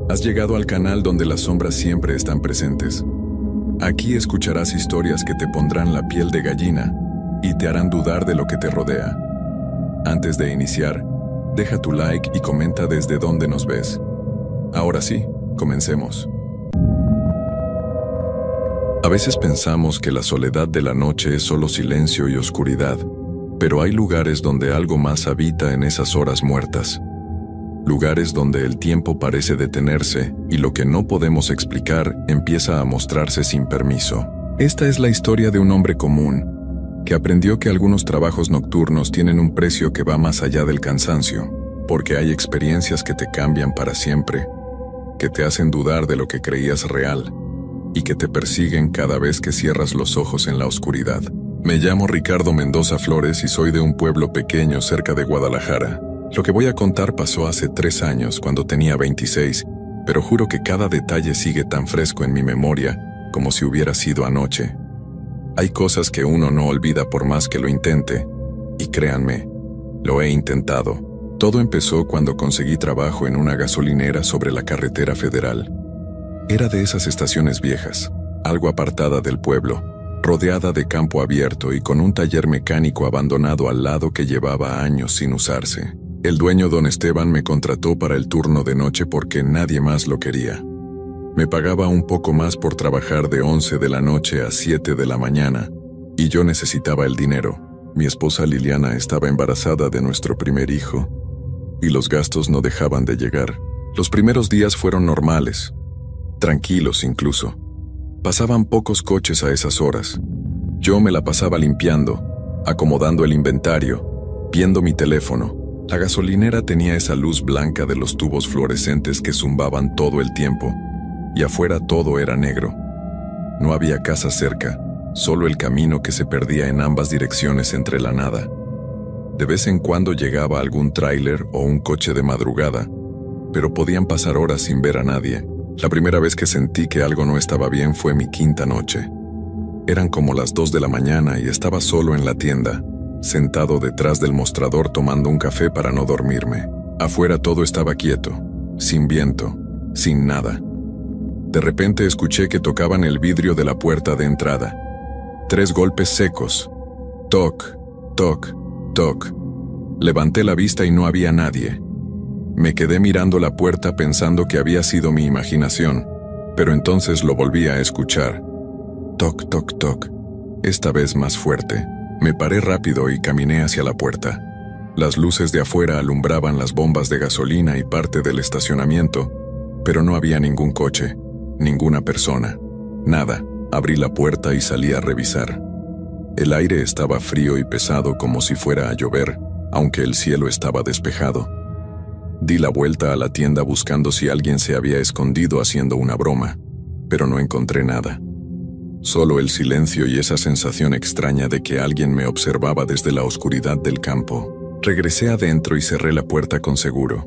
Has llegado al canal donde las sombras siempre están presentes. Aquí escucharás historias que te pondrán la piel de gallina y te harán dudar de lo que te rodea. Antes de iniciar, deja tu like y comenta desde dónde nos ves. Ahora sí, comencemos. A veces pensamos que la soledad de la noche es solo silencio y oscuridad, pero hay lugares donde algo más habita en esas horas muertas. Lugares donde el tiempo parece detenerse y lo que no podemos explicar empieza a mostrarse sin permiso. Esta es la historia de un hombre común, que aprendió que algunos trabajos nocturnos tienen un precio que va más allá del cansancio, porque hay experiencias que te cambian para siempre, que te hacen dudar de lo que creías real, y que te persiguen cada vez que cierras los ojos en la oscuridad. Me llamo Ricardo Mendoza Flores y soy de un pueblo pequeño cerca de Guadalajara. Lo que voy a contar pasó hace 3 años, cuando tenía 26, pero juro que cada detalle sigue tan fresco en mi memoria como si hubiera sido anoche. Hay cosas que uno no olvida por más que lo intente, y créanme, lo he intentado. Todo empezó cuando conseguí trabajo en una gasolinera sobre la carretera federal. Era de esas estaciones viejas, algo apartada del pueblo, rodeada de campo abierto y con un taller mecánico abandonado al lado que llevaba años sin usarse. El dueño, don Esteban, me contrató para el turno de noche porque nadie más lo quería. Me pagaba un poco más por trabajar de 11 de la noche a 7 de la mañana, y yo necesitaba el dinero. Mi esposa Liliana estaba embarazada de nuestro primer hijo, y los gastos no dejaban de llegar. Los primeros días fueron normales, tranquilos incluso. Pasaban pocos coches a esas horas. Yo me la pasaba limpiando, acomodando el inventario, viendo mi teléfono. La gasolinera tenía esa luz blanca de los tubos fluorescentes que zumbaban todo el tiempo, y afuera todo era negro. No había casa cerca, solo el camino que se perdía en ambas direcciones entre la nada. De vez en cuando llegaba algún tráiler o un coche de madrugada, pero podían pasar horas sin ver a nadie. La primera vez que sentí que algo no estaba bien fue mi 5ª noche. Eran como las 2 de la mañana y estaba solo en la tienda, sentado detrás del mostrador tomando un café para no dormirme. Afuera todo estaba quieto, sin viento, sin nada. De repente escuché que tocaban el vidrio de la puerta de entrada. 3 golpes secos. Toc, toc, toc. Levanté la vista y no había nadie. Me quedé mirando la puerta pensando que había sido mi imaginación, pero entonces lo volví a escuchar. Toc, toc, toc. Esta vez más fuerte. Me paré rápido y caminé hacia la puerta. Las luces de afuera alumbraban las bombas de gasolina y parte del estacionamiento, pero no había ningún coche, ninguna persona, nada. Abrí la puerta y salí a revisar. El aire estaba frío y pesado como si fuera a llover, aunque el cielo estaba despejado. Di la vuelta a la tienda buscando si alguien se había escondido haciendo una broma, pero no encontré nada. Solo el silencio y esa sensación extraña de que alguien me observaba desde la oscuridad del campo. Regresé adentro y cerré la puerta con seguro.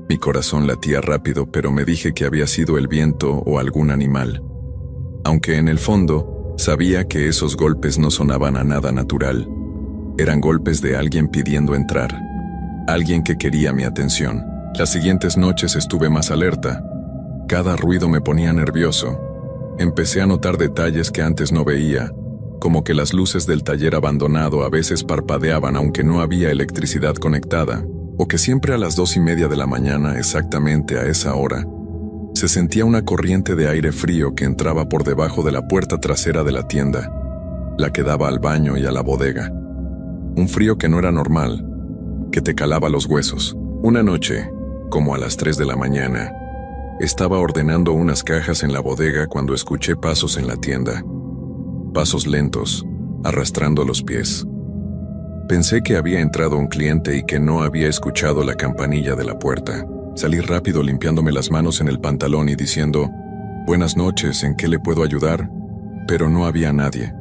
Mi corazón latía rápido, pero me dije que había sido el viento o algún animal. Aunque en el fondo, sabía que esos golpes no sonaban a nada natural. Eran golpes de alguien pidiendo entrar. Alguien que quería mi atención. Las siguientes noches estuve más alerta. Cada ruido me ponía nervioso. Empecé a notar detalles que antes no veía, como que las luces del taller abandonado a veces parpadeaban aunque no había electricidad conectada, o que siempre a las 2:30 de la mañana, exactamente a esa hora, se sentía una corriente de aire frío que entraba por debajo de la puerta trasera de la tienda, la que daba al baño y a la bodega. Un frío que no era normal, que te calaba los huesos. Una noche, como a las 3 de la mañana, estaba ordenando unas cajas en la bodega cuando escuché pasos en la tienda. Pasos lentos, arrastrando los pies. Pensé que había entrado un cliente y que no había escuchado la campanilla de la puerta. Salí rápido limpiándome las manos en el pantalón y diciendo, «Buenas noches, ¿en qué le puedo ayudar?». Pero no había nadie.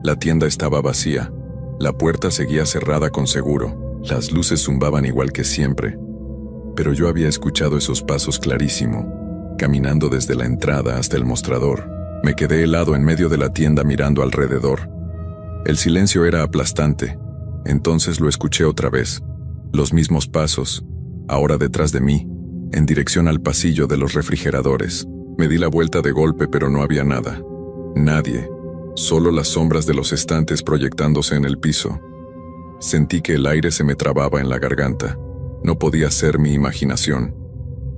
La tienda estaba vacía. La puerta seguía cerrada con seguro. Las luces zumbaban igual que siempre. Pero yo había escuchado esos pasos clarísimo. Caminando desde la entrada hasta el mostrador, me quedé helado en medio de la tienda mirando alrededor. El silencio era aplastante. Entonces lo escuché otra vez. Los mismos pasos, ahora detrás de mí, en dirección al pasillo de los refrigeradores. Me di la vuelta de golpe, pero no había nada. Nadie. Solo las sombras de los estantes proyectándose en el piso. Sentí que el aire se me trababa en la garganta. No podía ser mi imaginación.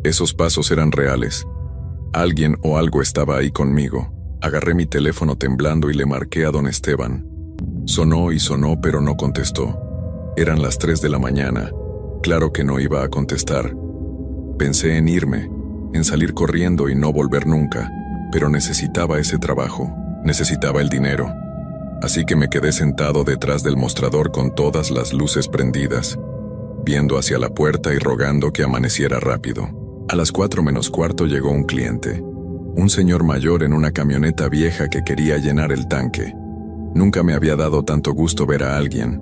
Esos pasos eran reales. Alguien o algo estaba ahí conmigo. Agarré mi teléfono temblando y le marqué a don Esteban. Sonó y sonó, pero no contestó. Eran las 3 de la mañana. Claro que no iba a contestar. Pensé en irme, en salir corriendo y no volver nunca, pero necesitaba ese trabajo, necesitaba el dinero. Así que me quedé sentado detrás del mostrador con todas las luces prendidas, viendo hacia la puerta y rogando que amaneciera rápido. A las 4 menos cuarto llegó un cliente, un señor mayor en una camioneta vieja que quería llenar el tanque. Nunca me había dado tanto gusto ver a alguien.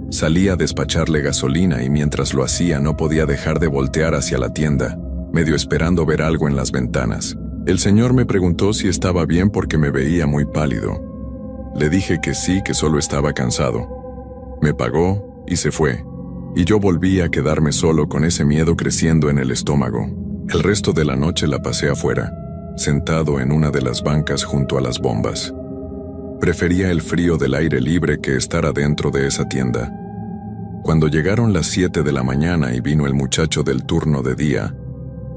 Salí a despacharle gasolina y mientras lo hacía no podía dejar de voltear hacia la tienda, medio esperando ver algo en las ventanas. El señor me preguntó si estaba bien porque me veía muy pálido. Le dije que sí, que solo estaba cansado. Me pagó y se fue, y yo volví a quedarme solo con ese miedo creciendo en el estómago. El resto de la noche la pasé afuera, sentado en una de las bancas junto a las bombas. Prefería el frío del aire libre que estar adentro de esa tienda. Cuando llegaron las 7 de la mañana y vino el muchacho del turno de día,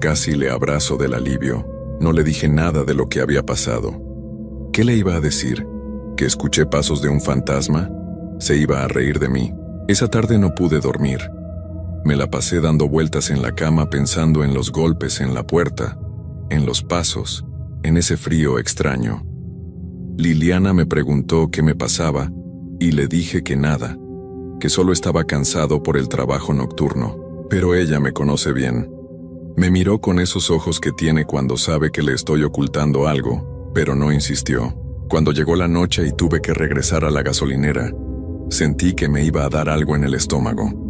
casi le abrazo del alivio. No le dije nada de lo que había pasado. ¿Qué le iba a decir? ¿Que escuché pasos de un fantasma? Se iba a reír de mí. Esa tarde no pude dormir. Me la pasé dando vueltas en la cama pensando en los golpes en la puerta, en los pasos, en ese frío extraño. Liliana me preguntó qué me pasaba y le dije que nada, que solo estaba cansado por el trabajo nocturno, pero ella me conoce bien. Me miró con esos ojos que tiene cuando sabe que le estoy ocultando algo, pero no insistió. Cuando llegó la noche y tuve que regresar a la gasolinera, sentí que me iba a dar algo en el estómago.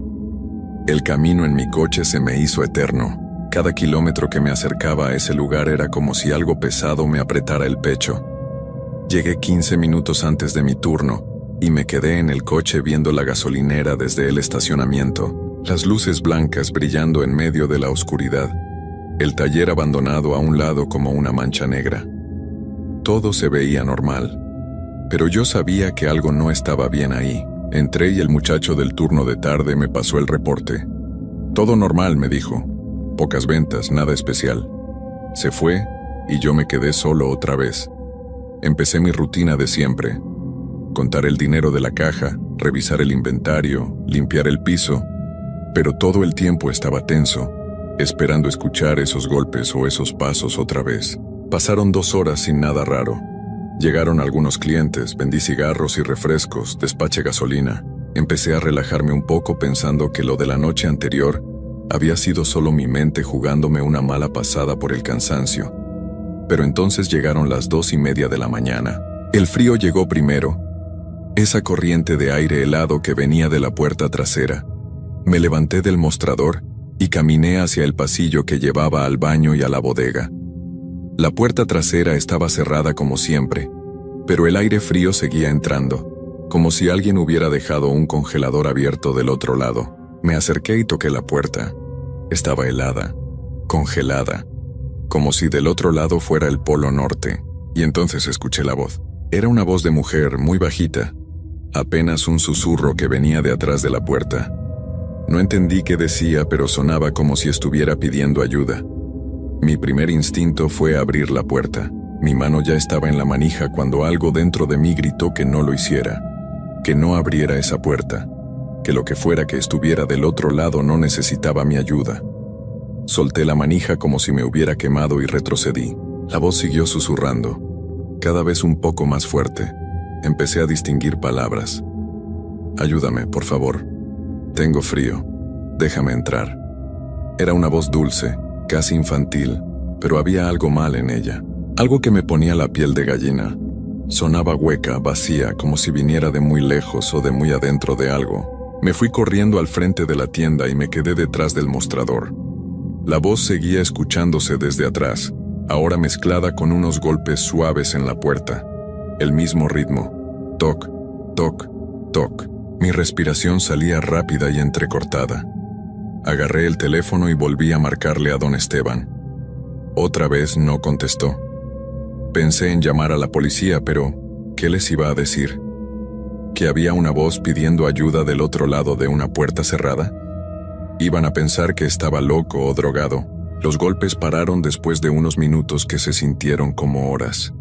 El camino en mi coche se me hizo eterno. Cada kilómetro que me acercaba a ese lugar era como si algo pesado me apretara el pecho. Llegué 15 minutos antes de mi turno y me quedé en el coche viendo la gasolinera desde el estacionamiento, las luces blancas brillando en medio de la oscuridad, el taller abandonado a un lado como una mancha negra. Todo se veía normal, pero yo sabía que algo no estaba bien ahí. Entré y el muchacho del turno de tarde me pasó el reporte. Todo normal, me dijo. Pocas ventas, nada especial. Se fue y yo me quedé solo otra vez. Empecé mi rutina de siempre. Contar el dinero de la caja, revisar el inventario, limpiar el piso, pero todo el tiempo estaba tenso, esperando escuchar esos golpes o esos pasos otra vez. Pasaron 2 horas sin nada raro. Llegaron algunos clientes, vendí cigarros y refrescos, despaché gasolina. Empecé a relajarme un poco pensando que lo de la noche anterior había sido solo mi mente jugándome una mala pasada por el cansancio. Pero entonces llegaron las 2:30 de la mañana. El frío llegó primero. Esa corriente de aire helado que venía de la puerta trasera. Me levanté del mostrador y caminé hacia el pasillo que llevaba al baño y a la bodega. La puerta trasera estaba cerrada como siempre, pero el aire frío seguía entrando, como si alguien hubiera dejado un congelador abierto del otro lado. Me acerqué y toqué la puerta. Estaba helada, congelada, como si del otro lado fuera el Polo Norte, y entonces escuché la voz. Era una voz de mujer, muy bajita, apenas un susurro que venía de atrás de la puerta. No entendí qué decía, pero sonaba como si estuviera pidiendo ayuda. Mi primer instinto fue abrir la puerta. Mi mano ya estaba en la manija cuando algo dentro de mí gritó que no lo hiciera, que no abriera esa puerta, que lo que fuera que estuviera del otro lado no necesitaba mi ayuda. Solté la manija como si me hubiera quemado y retrocedí. La voz siguió susurrando, cada vez un poco más fuerte. Empecé a distinguir palabras. Ayúdame, por favor. Tengo frío. Déjame entrar. Era una voz dulce, casi infantil, pero había algo mal en ella. Algo que me ponía la piel de gallina. Sonaba hueca, vacía, como si viniera de muy lejos o de muy adentro de algo. Me fui corriendo al frente de la tienda y me quedé detrás del mostrador. La voz seguía escuchándose desde atrás, ahora mezclada con unos golpes suaves en la puerta. El mismo ritmo. Toc, toc, toc. Mi respiración salía rápida y entrecortada. Agarré el teléfono y volví a marcarle a don Esteban. Otra vez no contestó. Pensé en llamar a la policía, pero ¿qué les iba a decir? ¿Que había una voz pidiendo ayuda del otro lado de una puerta cerrada? Iban a pensar que estaba loco o drogado. Los golpes pararon después de unos minutos que se sintieron como horas.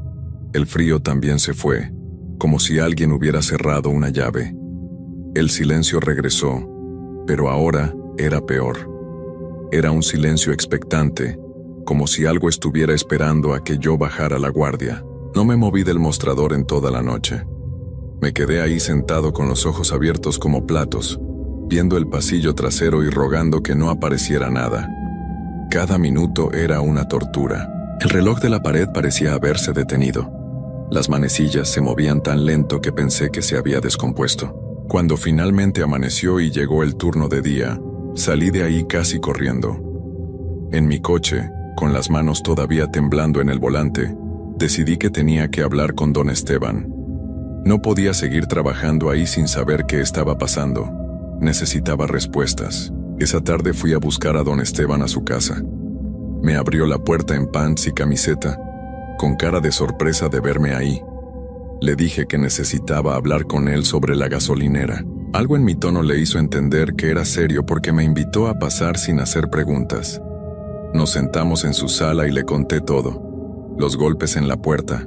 El frío también se fue, como si alguien hubiera cerrado una llave. El silencio regresó, pero ahora era peor. Era un silencio expectante, como si algo estuviera esperando a que yo bajara la guardia. No me moví del mostrador en toda la noche. Me quedé ahí sentado con los ojos abiertos como platos, viendo el pasillo trasero y rogando que no apareciera nada. Cada minuto era una tortura. El reloj de la pared parecía haberse detenido. Las manecillas se movían tan lento que pensé que se había descompuesto. Cuando finalmente amaneció y llegó el turno de día, salí de ahí casi corriendo. En mi coche, con las manos todavía temblando en el volante, decidí que tenía que hablar con don Esteban. No podía seguir trabajando ahí sin saber qué estaba pasando. Necesitaba respuestas. Esa tarde fui a buscar a don Esteban a su casa. Me abrió la puerta en pants y camiseta, con cara de sorpresa de verme ahí. Le dije que necesitaba hablar con él sobre la gasolinera. Algo en mi tono le hizo entender que era serio porque me invitó a pasar sin hacer preguntas. Nos sentamos en su sala y le conté todo. Los golpes en la puerta,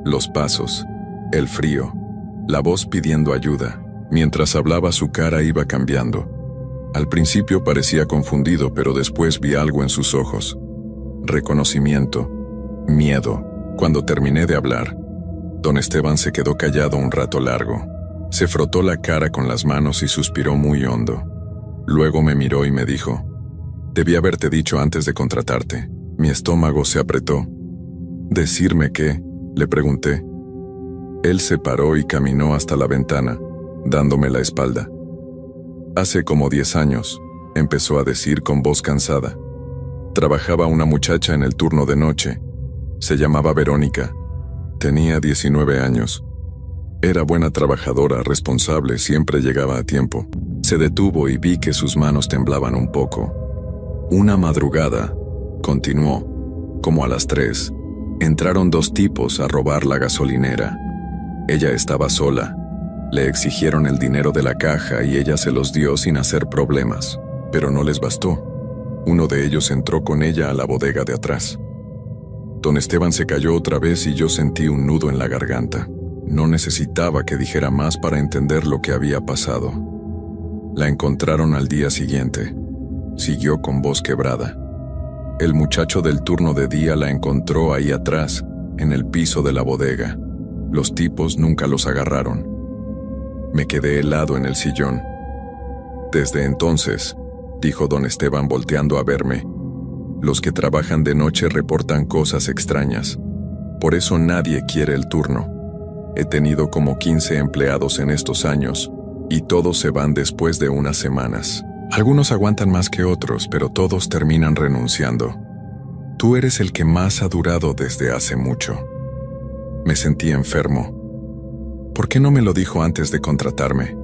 los pasos, el frío, la voz pidiendo ayuda. Mientras hablaba su cara iba cambiando. Al principio parecía confundido, pero después vi algo en sus ojos. Reconocimiento, miedo. Cuando terminé de hablar, don Esteban se quedó callado un rato largo. Se frotó la cara con las manos y suspiró muy hondo. Luego me miró y me dijo: «Debí haberte dicho antes de contratarte». Mi estómago se apretó. «¿Decirme qué?», le pregunté. Él se paró y caminó hasta la ventana, dándome la espalda. «Hace como 10 años», empezó a decir con voz cansada. «Trabajaba una muchacha en el turno de noche. Se llamaba Verónica. Tenía 19 años. Era buena trabajadora, responsable, siempre llegaba a tiempo». Se detuvo y vi que sus manos temblaban un poco. «Una madrugada», continuó, «como a las 3, entraron 2 tipos a robar la gasolinera. Ella estaba sola. Le exigieron el dinero de la caja y ella se los dio sin hacer problemas, pero no les bastó. Uno de ellos entró con ella a la bodega de atrás». Don Esteban se calló otra vez y yo sentí un nudo en la garganta. No necesitaba que dijera más para entender lo que había pasado. La encontraron al día siguiente. Siguió con voz quebrada. El muchacho del turno de día la encontró ahí atrás, en el piso de la bodega. Los tipos nunca los agarraron. Me quedé helado en el sillón. «Desde entonces», dijo don Esteban volteando a verme, «los que trabajan de noche reportan cosas extrañas. Por eso nadie quiere el turno. He tenido como 15 empleados en estos años, y todos se van después de unas semanas. Algunos aguantan más que otros, pero todos terminan renunciando. Tú eres el que más ha durado desde hace mucho». Me sentí enfermo. «¿Por qué no me lo dijo antes de contratarme?»,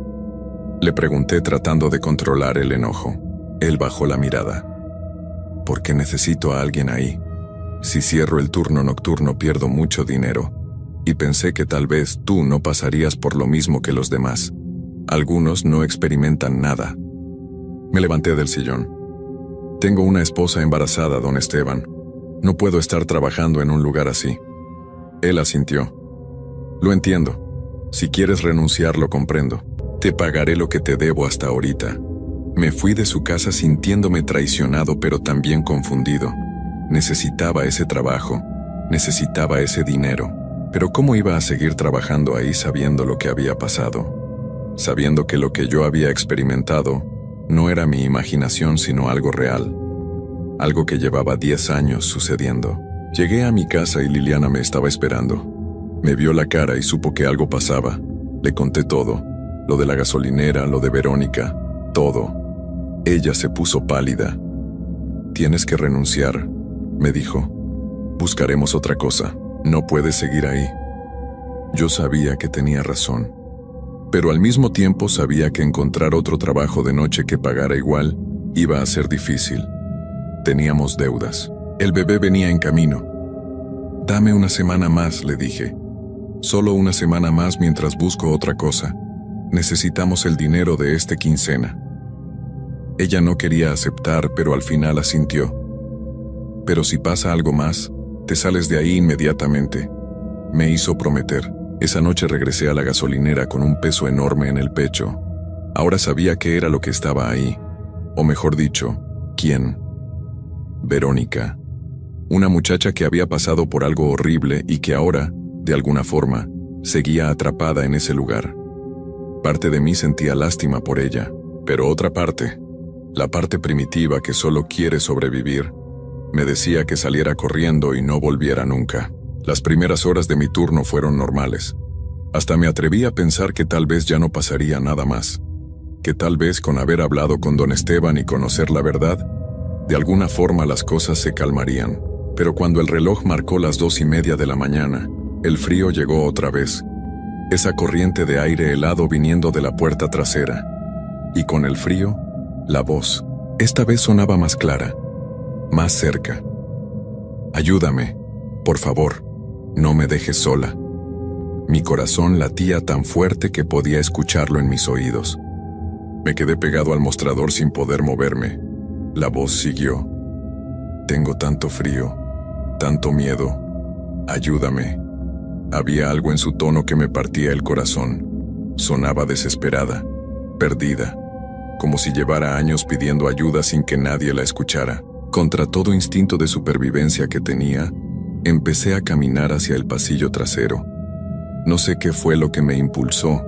le pregunté tratando de controlar el enojo. Él bajó la mirada. «Porque necesito a alguien ahí. Si cierro el turno nocturno pierdo mucho dinero. Y pensé que tal vez tú no pasarías por lo mismo que los demás. Algunos no experimentan nada». Me levanté del sillón. «Tengo una esposa embarazada, don Esteban. No puedo estar trabajando en un lugar así». Él asintió. «Lo entiendo. Si quieres renunciar, lo comprendo. Te pagaré lo que te debo hasta ahorita». Me fui de su casa sintiéndome traicionado, pero también confundido. Necesitaba ese trabajo. Necesitaba ese dinero. Pero ¿cómo iba a seguir trabajando ahí sabiendo lo que había pasado? Sabiendo que lo que yo había experimentado no era mi imaginación, sino algo real. Algo que llevaba 10 años sucediendo. Llegué a mi casa y Liliana me estaba esperando. Me vio la cara y supo que algo pasaba. Le conté todo. Lo de la gasolinera, lo de Verónica, todo. Ella se puso pálida. «Tienes que renunciar», me dijo. «Buscaremos otra cosa. No puedes seguir ahí». Yo sabía que tenía razón. Pero al mismo tiempo sabía que encontrar otro trabajo de noche que pagara igual Iba a ser difícil. Teníamos deudas. El bebé venía en camino. Dame una semana más, le dije. Solo una semana más mientras busco otra cosa. Necesitamos el dinero de esta quincena. Ella no quería aceptar, pero al final asintió. Pero si pasa algo más, te sales de ahí inmediatamente. Me hizo prometer. Esa noche regresé a la gasolinera con un peso enorme en el pecho. Ahora sabía qué era lo que estaba ahí. O mejor dicho, ¿quién? Verónica. Una muchacha que había pasado por algo horrible y que ahora, de alguna forma, seguía atrapada en ese lugar. Parte de mí sentía lástima por ella, pero otra parte, la parte primitiva que solo quiere sobrevivir, me decía que saliera corriendo y no volviera nunca. Las primeras horas de mi turno fueron normales. Hasta me atreví a pensar que tal vez ya no pasaría nada más. Que tal vez con haber hablado con don Esteban y conocer la verdad, de alguna forma las cosas se calmarían. Pero cuando el reloj marcó las 2:30 de la mañana, el frío llegó otra vez. Esa corriente de aire helado viniendo de la puerta trasera. Y con el frío, la voz. Esta vez sonaba más clara, más cerca. Ayúdame, por favor, no me dejes sola. Mi corazón latía tan fuerte que podía escucharlo en mis oídos. Me quedé pegado al mostrador sin poder moverme. La voz siguió. Tengo tanto frío, tanto miedo. Ayúdame. Había algo en su tono que me partía el corazón. Sonaba desesperada, perdida, como si llevara años pidiendo ayuda sin que nadie la escuchara. Contra todo instinto de supervivencia que tenía, empecé a caminar hacia el pasillo trasero. No sé qué fue lo que me impulsó.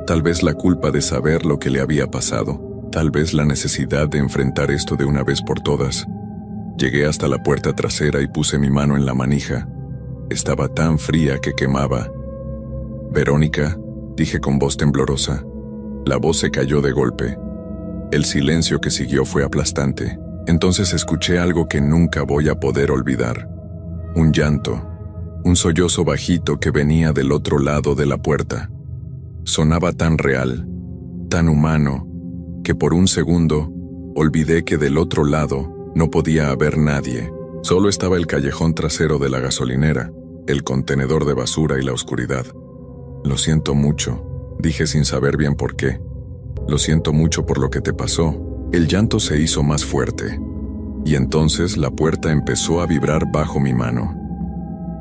Tal vez la culpa de saber lo que le había pasado. Tal vez la necesidad de enfrentar esto de una vez por todas. Llegué hasta la puerta trasera y puse mi mano en la manija. Estaba tan fría que quemaba. «Verónica», dije con voz temblorosa. La voz se cayó de golpe. El silencio que siguió fue aplastante. Entonces escuché algo que nunca voy a poder olvidar. Un llanto. Un sollozo bajito que venía del otro lado de la puerta. Sonaba tan real, tan humano, que por un segundo olvidé que del otro lado no podía haber nadie. Solo estaba el callejón trasero de la gasolinera, el contenedor de basura y la oscuridad. Lo siento mucho, dije sin saber bien por qué. Lo siento mucho por lo que te pasó. El llanto se hizo más fuerte. Y entonces la puerta empezó a vibrar bajo mi mano.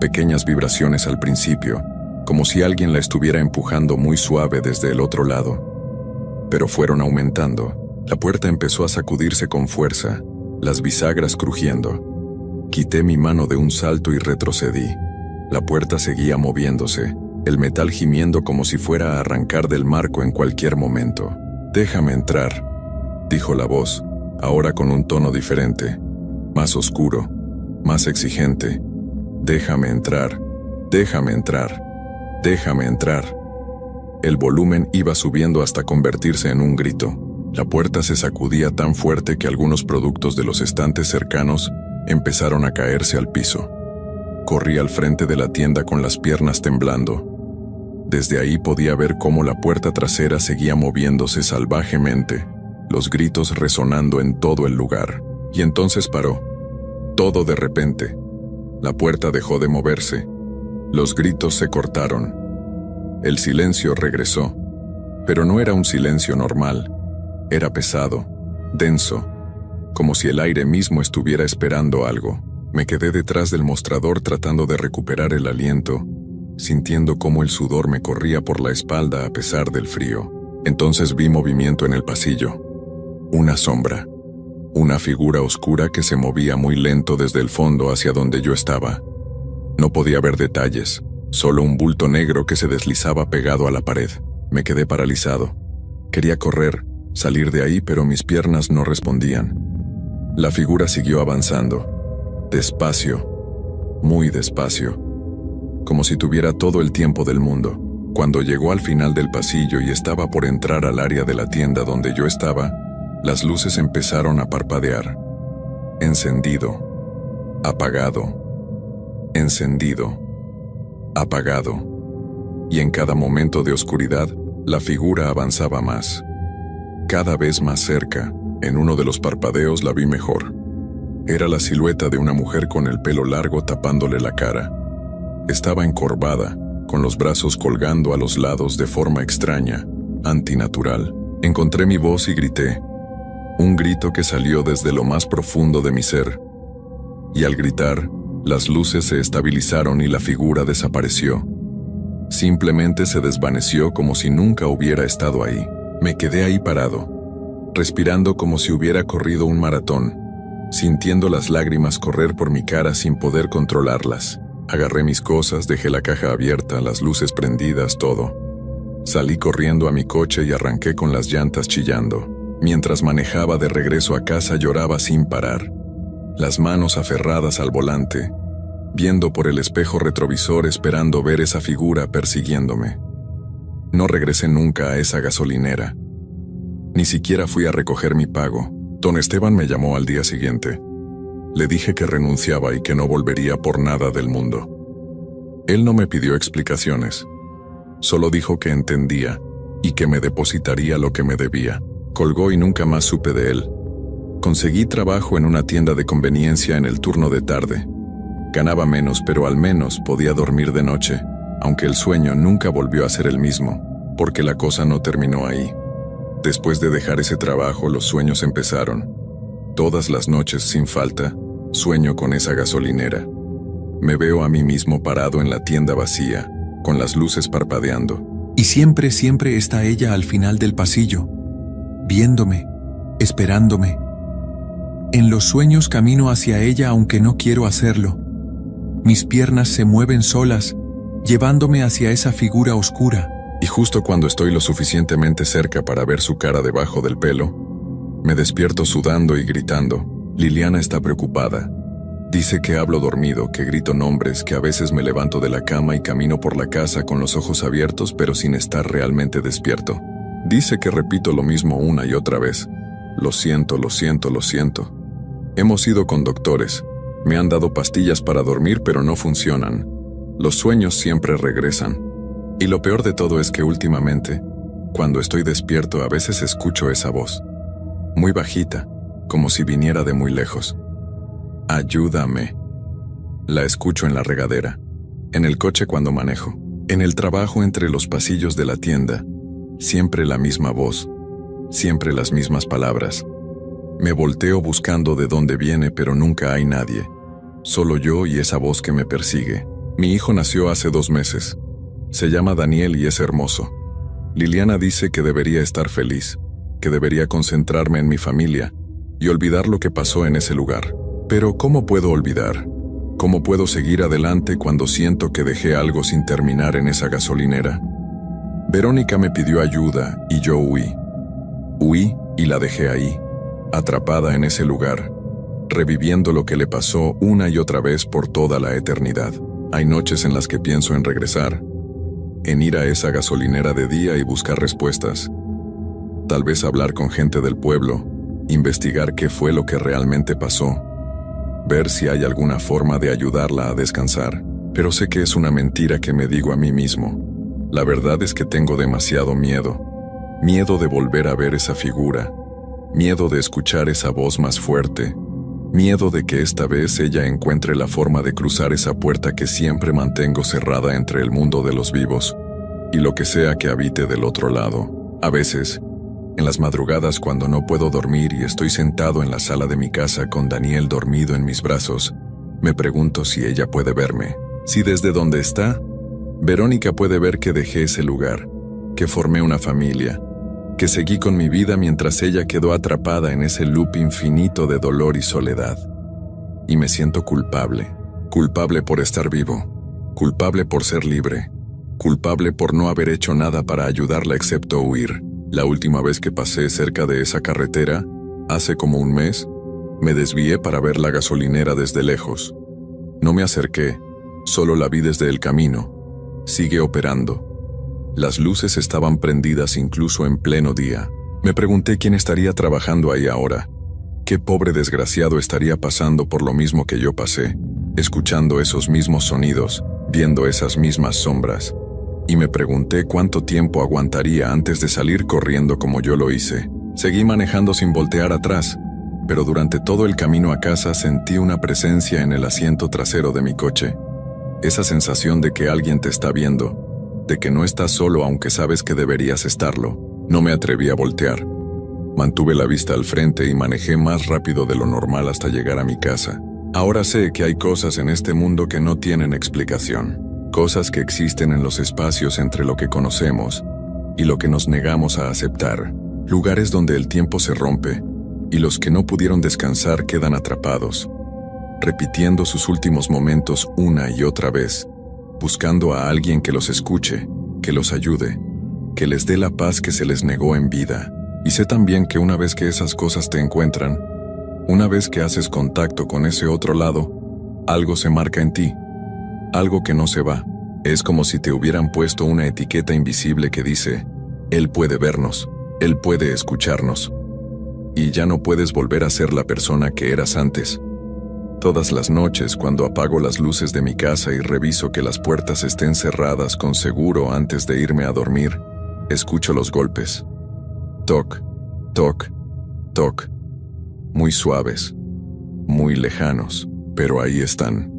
Pequeñas vibraciones al principio, como si alguien la estuviera empujando muy suave desde el otro lado. Pero fueron aumentando. La puerta empezó a sacudirse con fuerza, las bisagras crujiendo. Quité mi mano de un salto y retrocedí. La puerta seguía moviéndose, el metal gimiendo como si fuera a arrancar del marco en cualquier momento. «Déjame entrar», dijo la voz, ahora con un tono diferente, más oscuro, más exigente. «Déjame entrar, déjame entrar, déjame entrar». El volumen iba subiendo hasta convertirse en un grito. La puerta se sacudía tan fuerte que algunos productos de los estantes cercanos empezaron a caerse al piso. Corrí al frente de la tienda con las piernas temblando. Desde ahí podía ver cómo la puerta trasera seguía moviéndose salvajemente, los gritos resonando en todo el lugar. Y entonces paró. Todo de repente. La puerta dejó de moverse. Los gritos se cortaron. El silencio regresó. Pero no era un silencio normal. Era pesado, denso, como si el aire mismo estuviera esperando algo. Me quedé detrás del mostrador tratando de recuperar el aliento, sintiendo cómo el sudor me corría por la espalda a pesar del frío. Entonces vi movimiento en el pasillo. Una sombra. Una figura oscura que se movía muy lento desde el fondo hacia donde yo estaba. No podía ver detalles, solo un bulto negro que se deslizaba pegado a la pared. Me quedé paralizado. Quería correr, salir de ahí, pero mis piernas no respondían. La figura siguió avanzando. Despacio, muy despacio, como si tuviera todo el tiempo del mundo. Cuando llegó al final del pasillo y estaba por entrar al área de la tienda donde yo estaba, las luces empezaron a parpadear. Encendido, apagado, encendido, apagado. Y en cada momento de oscuridad, la figura avanzaba más. Cada vez más cerca, En uno de los parpadeos la vi mejor. Era la silueta de una mujer con el pelo largo tapándole la cara. Estaba encorvada, con los brazos colgando a los lados de forma extraña, antinatural. Encontré mi voz y grité. Un grito que salió desde lo más profundo de mi ser. Y al gritar, las luces se estabilizaron y la figura desapareció. Simplemente se desvaneció como si nunca hubiera estado ahí. Me quedé ahí parado, respirando como si hubiera corrido un maratón, sintiendo las lágrimas correr por mi cara sin poder controlarlas. Agarré mis cosas, dejé la caja abierta, las luces prendidas, todo. Salí corriendo a mi coche y arranqué con las llantas chillando. Mientras manejaba de regreso a casa lloraba sin parar, las manos aferradas al volante, viendo por el espejo retrovisor esperando ver esa figura persiguiéndome. No regresé nunca a esa gasolinera. Ni siquiera fui a recoger mi pago. Don Esteban me llamó al día siguiente. Le dije que renunciaba y que no volvería por nada del mundo. Él no me pidió explicaciones. Solo dijo que entendía y que me depositaría lo que me debía. Colgó y nunca más supe de él. Conseguí trabajo en una tienda de conveniencia en el turno de tarde. Ganaba menos, pero al menos podía dormir de noche, aunque el sueño nunca volvió a ser el mismo, porque la cosa no terminó ahí. Después de dejar ese trabajo, los sueños empezaron. Todas las noches, sin falta, sueño con esa gasolinera. Me veo a mí mismo parado en la tienda vacía, con las luces parpadeando. Y siempre está ella al final del pasillo, viéndome, esperándome. En los sueños camino hacia ella aunque no quiero hacerlo. Mis piernas se mueven solas, llevándome hacia esa figura oscura. Y justo cuando estoy lo suficientemente cerca para ver su cara debajo del pelo, me despierto sudando y gritando. Liliana está preocupada. Dice que hablo dormido, que grito nombres, que a veces me levanto de la cama y camino por la casa con los ojos abiertos pero sin estar realmente despierto. Dice que repito lo mismo una y otra vez. Lo siento, lo siento, lo siento. Hemos ido con doctores. Me han dado pastillas para dormir pero no funcionan. Los sueños siempre regresan. Y lo peor de todo es que últimamente, cuando estoy despierto, a veces escucho esa voz. Muy bajita, como si viniera de muy lejos. Ayúdame. La escucho en la regadera, en el coche cuando manejo, en el trabajo entre los pasillos de la tienda. Siempre la misma voz, siempre las mismas palabras. Me volteo buscando de dónde viene, pero nunca hay nadie. Solo yo y esa voz que me persigue. Mi hijo nació hace 2 meses. Se llama Daniel y es hermoso. Liliana dice que debería estar feliz, que debería concentrarme en mi familia y olvidar lo que pasó en ese lugar. Pero ¿cómo puedo olvidar? ¿Cómo puedo seguir adelante cuando siento que dejé algo sin terminar en esa gasolinera? Verónica me pidió ayuda y yo huí. Huí y la dejé ahí, atrapada en ese lugar, reviviendo lo que le pasó una y otra vez por toda la eternidad. Hay noches en las que pienso en regresar, en ir a esa gasolinera de día y buscar respuestas. Tal vez hablar con gente del pueblo, investigar qué fue lo que realmente pasó, ver si hay alguna forma de ayudarla a descansar. Pero sé que es una mentira que me digo a mí mismo. La verdad es que tengo demasiado miedo. Miedo de volver a ver esa figura. Miedo de escuchar esa voz más fuerte. Miedo de que esta vez ella encuentre la forma de cruzar esa puerta que siempre mantengo cerrada entre el mundo de los vivos y lo que sea que habite del otro lado. A veces, en las madrugadas cuando no puedo dormir y estoy sentado en la sala de mi casa con Daniel dormido en mis brazos, me pregunto si ella puede verme. Si desde donde está, Verónica puede ver que dejé ese lugar, que formé una familia, que seguí con mi vida mientras ella quedó atrapada en ese loop infinito de dolor y soledad. Y me siento culpable. Culpable por estar vivo. Culpable por ser libre. Culpable por no haber hecho nada para ayudarla excepto huir. La última vez que pasé cerca de esa carretera, hace como 1 mes, me desvié para ver la gasolinera desde lejos. No me acerqué, solo la vi desde el camino. Sigue operando. Las luces estaban prendidas incluso en pleno día. Me pregunté quién estaría trabajando ahí ahora. Qué pobre desgraciado estaría pasando por lo mismo que yo pasé, escuchando esos mismos sonidos, viendo esas mismas sombras. Y me pregunté cuánto tiempo aguantaría antes de salir corriendo como yo lo hice. Seguí manejando sin voltear atrás, pero durante todo el camino a casa sentí una presencia en el asiento trasero de mi coche. Esa sensación de que alguien te está viendo, de que no estás solo aunque sabes que deberías estarlo. No me atreví a voltear. Mantuve la vista al frente y manejé más rápido de lo normal hasta llegar a mi casa. Ahora sé que hay cosas en este mundo que no tienen explicación. Cosas que existen en los espacios entre lo que conocemos y lo que nos negamos a aceptar. Lugares donde el tiempo se rompe y los que no pudieron descansar quedan atrapados, repitiendo sus últimos momentos una y otra vez, buscando a alguien que los escuche, que los ayude, que les dé la paz que se les negó en vida. Y sé también que una vez que esas cosas te encuentran, una vez que haces contacto con ese otro lado, algo se marca en ti, algo que no se va. Es como si te hubieran puesto una etiqueta invisible que dice, él puede vernos, él puede escucharnos. Y ya no puedes volver a ser la persona que eras antes. Todas las noches, cuando apago las luces de mi casa y reviso que las puertas estén cerradas con seguro antes de irme a dormir, escucho los golpes. Toc, toc, toc. Muy suaves, muy lejanos, pero ahí están.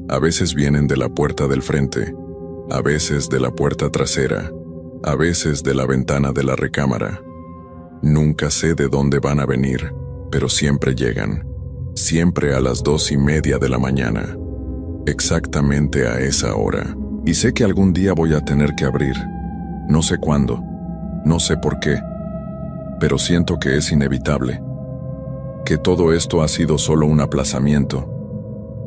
A veces vienen de la puerta del frente, a veces de la puerta trasera, a veces de la ventana de la recámara. Nunca sé de dónde van a venir, pero siempre llegan. Siempre a las 2:30 de la mañana. Exactamente a esa hora. Y sé que algún día voy a tener que abrir. No sé cuándo, no sé por qué, pero siento que es inevitable. Que todo esto ha sido solo un aplazamiento.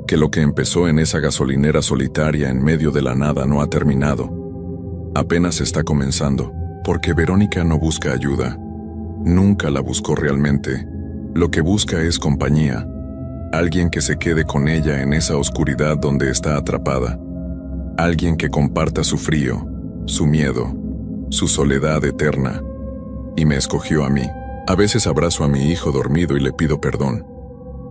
Que lo que empezó en esa gasolinera solitaria en medio de la nada no ha terminado. Apenas está comenzando, porque Verónica no busca ayuda. Nunca la buscó realmente. Lo que busca es compañía. Alguien que se quede con ella en esa oscuridad donde está atrapada. Alguien que comparta su frío, su miedo, su soledad eterna. Y me escogió a mí. A veces abrazo a mi hijo dormido y le pido perdón.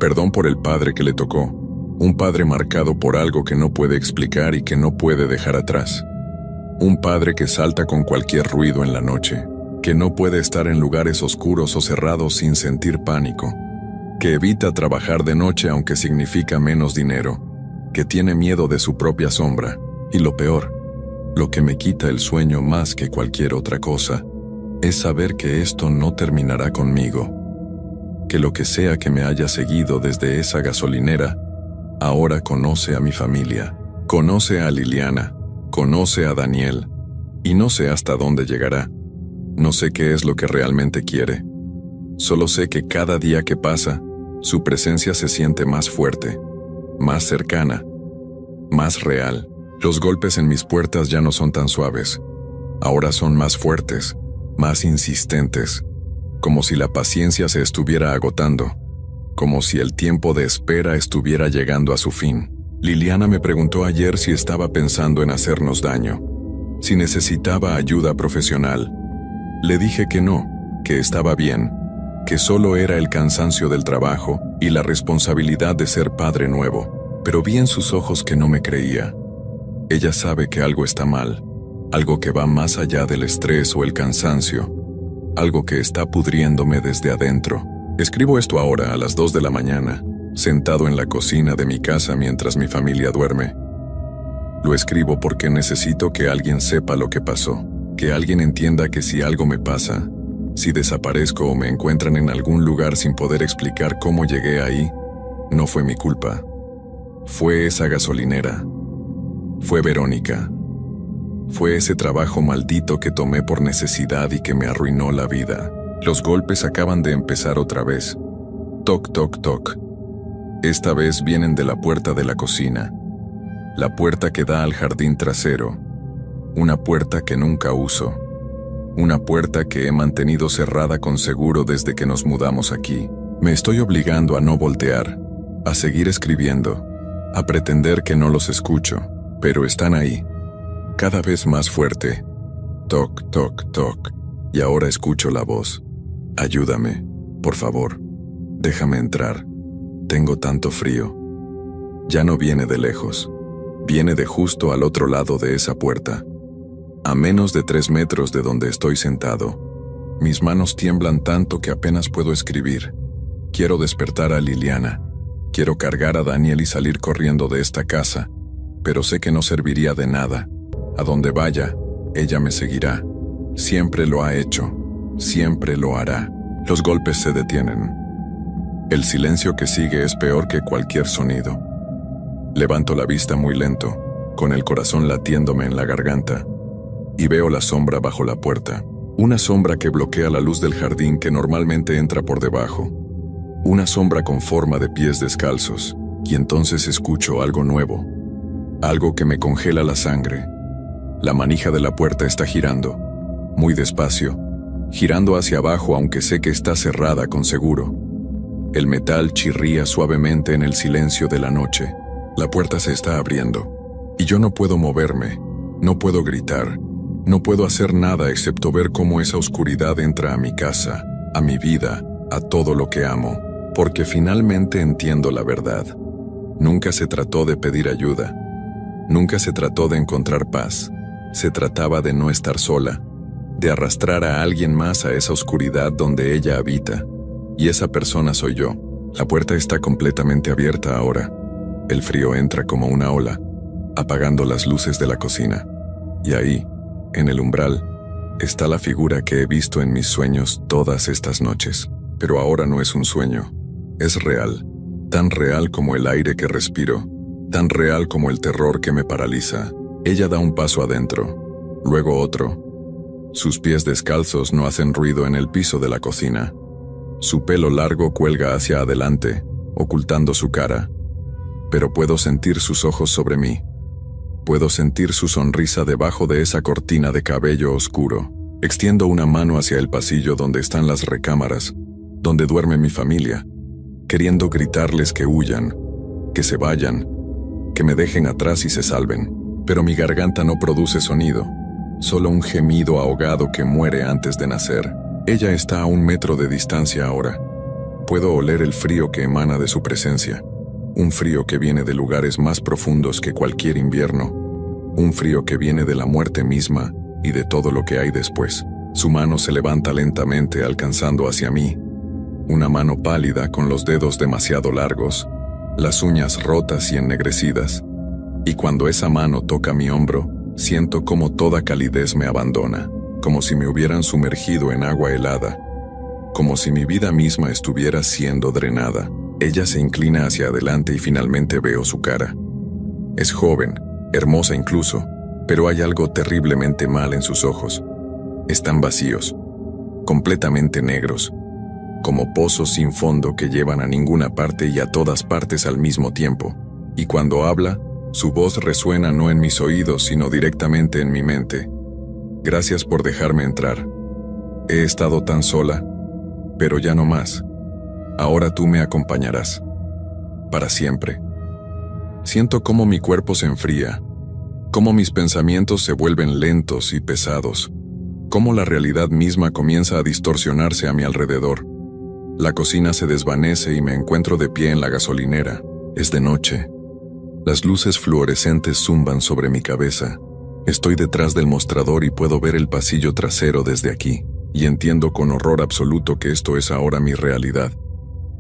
Perdón por el padre que le tocó. Un padre marcado por algo que no puede explicar y que no puede dejar atrás. Un padre que salta con cualquier ruido en la noche, que no puede estar en lugares oscuros o cerrados sin sentir pánico, que evita trabajar de noche aunque significa menos dinero, que tiene miedo de su propia sombra, y lo peor, lo que me quita el sueño más que cualquier otra cosa, es saber que esto no terminará conmigo, que lo que sea que me haya seguido desde esa gasolinera, ahora conoce a mi familia, conoce a Liliana, conoce a Daniel, y no sé hasta dónde llegará. No sé qué es lo que realmente quiere. Solo sé que cada día que pasa, su presencia se siente más fuerte, más cercana, más real. Los golpes en mis puertas ya no son tan suaves. Ahora son más fuertes, más insistentes, como si la paciencia se estuviera agotando, como si el tiempo de espera estuviera llegando a su fin. Liliana me preguntó ayer si estaba pensando en hacernos daño, si necesitaba ayuda profesional. Le dije que no, que estaba bien, que solo era el cansancio del trabajo y la responsabilidad de ser padre nuevo, pero vi en sus ojos que no me creía. Ella sabe que algo está mal, algo que va más allá del estrés o el cansancio, algo que está pudriéndome desde adentro. Escribo esto ahora a las 2 de la mañana, sentado en la cocina de mi casa mientras mi familia duerme. Lo escribo porque necesito que alguien sepa lo que pasó, que alguien entienda que si algo me pasa, si desaparezco o me encuentran en algún lugar sin poder explicar cómo llegué ahí, no fue mi culpa. Fue esa gasolinera. Fue Verónica. Fue ese trabajo maldito que tomé por necesidad y que me arruinó la vida. Los golpes acaban de empezar otra vez. Toc, toc, toc. Esta vez vienen de la puerta de la cocina. La puerta que da al jardín trasero. Una puerta que nunca uso. Una puerta que he mantenido cerrada con seguro desde que nos mudamos aquí. Me estoy obligando a no voltear, a seguir escribiendo, a pretender que no los escucho, pero están ahí. Cada vez más fuerte. Toc, toc, toc. Y ahora escucho la voz. Ayúdame, por favor. Déjame entrar. Tengo tanto frío. Ya no viene de lejos. Viene de justo al otro lado de esa puerta. A menos de 3 metros de donde estoy sentado. Mis manos tiemblan tanto que apenas puedo escribir. Quiero despertar a Liliana. Quiero cargar a Daniel y salir corriendo de esta casa, pero sé que no serviría de nada. A donde vaya, ella me seguirá. Siempre lo ha hecho. Siempre lo hará. Los golpes se detienen. El silencio que sigue es peor que cualquier sonido. Levanto la vista muy lento, con el corazón latiéndome en la garganta, y veo la sombra bajo la puerta. Una sombra que bloquea la luz del jardín que normalmente entra por debajo. Una sombra con forma de pies descalzos, y entonces escucho algo nuevo. Algo que me congela la sangre. La manija de la puerta está girando, muy despacio, girando hacia abajo aunque sé que está cerrada con seguro. El metal chirría suavemente en el silencio de la noche. La puerta se está abriendo, y yo no puedo moverme, no puedo gritar, no puedo hacer nada excepto ver cómo esa oscuridad entra a mi casa, a mi vida, a todo lo que amo, porque finalmente entiendo la verdad. Nunca se trató de pedir ayuda, nunca se trató de encontrar paz, se trataba de no estar sola, de arrastrar a alguien más a esa oscuridad donde ella habita, y esa persona soy yo. La puerta está completamente abierta ahora. El frío entra como una ola, apagando las luces de la cocina. Y ahí, en el umbral, está la figura que he visto en mis sueños todas estas noches. Pero ahora no es un sueño, es real, tan real como el aire que respiro, tan real como el terror que me paraliza. Ella da un paso adentro, luego otro. Sus pies descalzos no hacen ruido en el piso de la cocina. Su pelo largo cuelga hacia adelante, ocultando su cara. Pero puedo sentir sus ojos sobre mí. Puedo sentir su sonrisa debajo de esa cortina de cabello oscuro. Extiendo una mano hacia el pasillo donde están las recámaras, donde duerme mi familia, queriendo gritarles que huyan, que se vayan, que me dejen atrás y se salven. Pero mi garganta no produce sonido, solo un gemido ahogado que muere antes de nacer. Ella está a 1 metro de distancia ahora. Puedo oler el frío que emana de su presencia. Un frío que viene de lugares más profundos que cualquier invierno. Un frío que viene de la muerte misma y de todo lo que hay después. Su mano se levanta lentamente alcanzando hacia mí. Una mano pálida con los dedos demasiado largos, las uñas rotas y ennegrecidas. Y cuando esa mano toca mi hombro, siento como toda calidez me abandona, como si me hubieran sumergido en agua helada, como si mi vida misma estuviera siendo drenada. Ella se inclina hacia adelante y finalmente veo su cara. Es joven, hermosa incluso, pero hay algo terriblemente mal en sus ojos. Están vacíos, completamente negros, como pozos sin fondo que llevan a ninguna parte y a todas partes al mismo tiempo. Y cuando habla, su voz resuena no en mis oídos, sino directamente en mi mente. Gracias por dejarme entrar. He estado tan sola, pero ya no más. Ahora tú me acompañarás. Para siempre. Siento cómo mi cuerpo se enfría, cómo mis pensamientos se vuelven lentos y pesados, cómo la realidad misma comienza a distorsionarse a mi alrededor. La cocina se desvanece y me encuentro de pie en la gasolinera. Es de noche. Las luces fluorescentes zumban sobre mi cabeza. Estoy detrás del mostrador y puedo ver el pasillo trasero desde aquí, y entiendo con horror absoluto que esto es ahora mi realidad,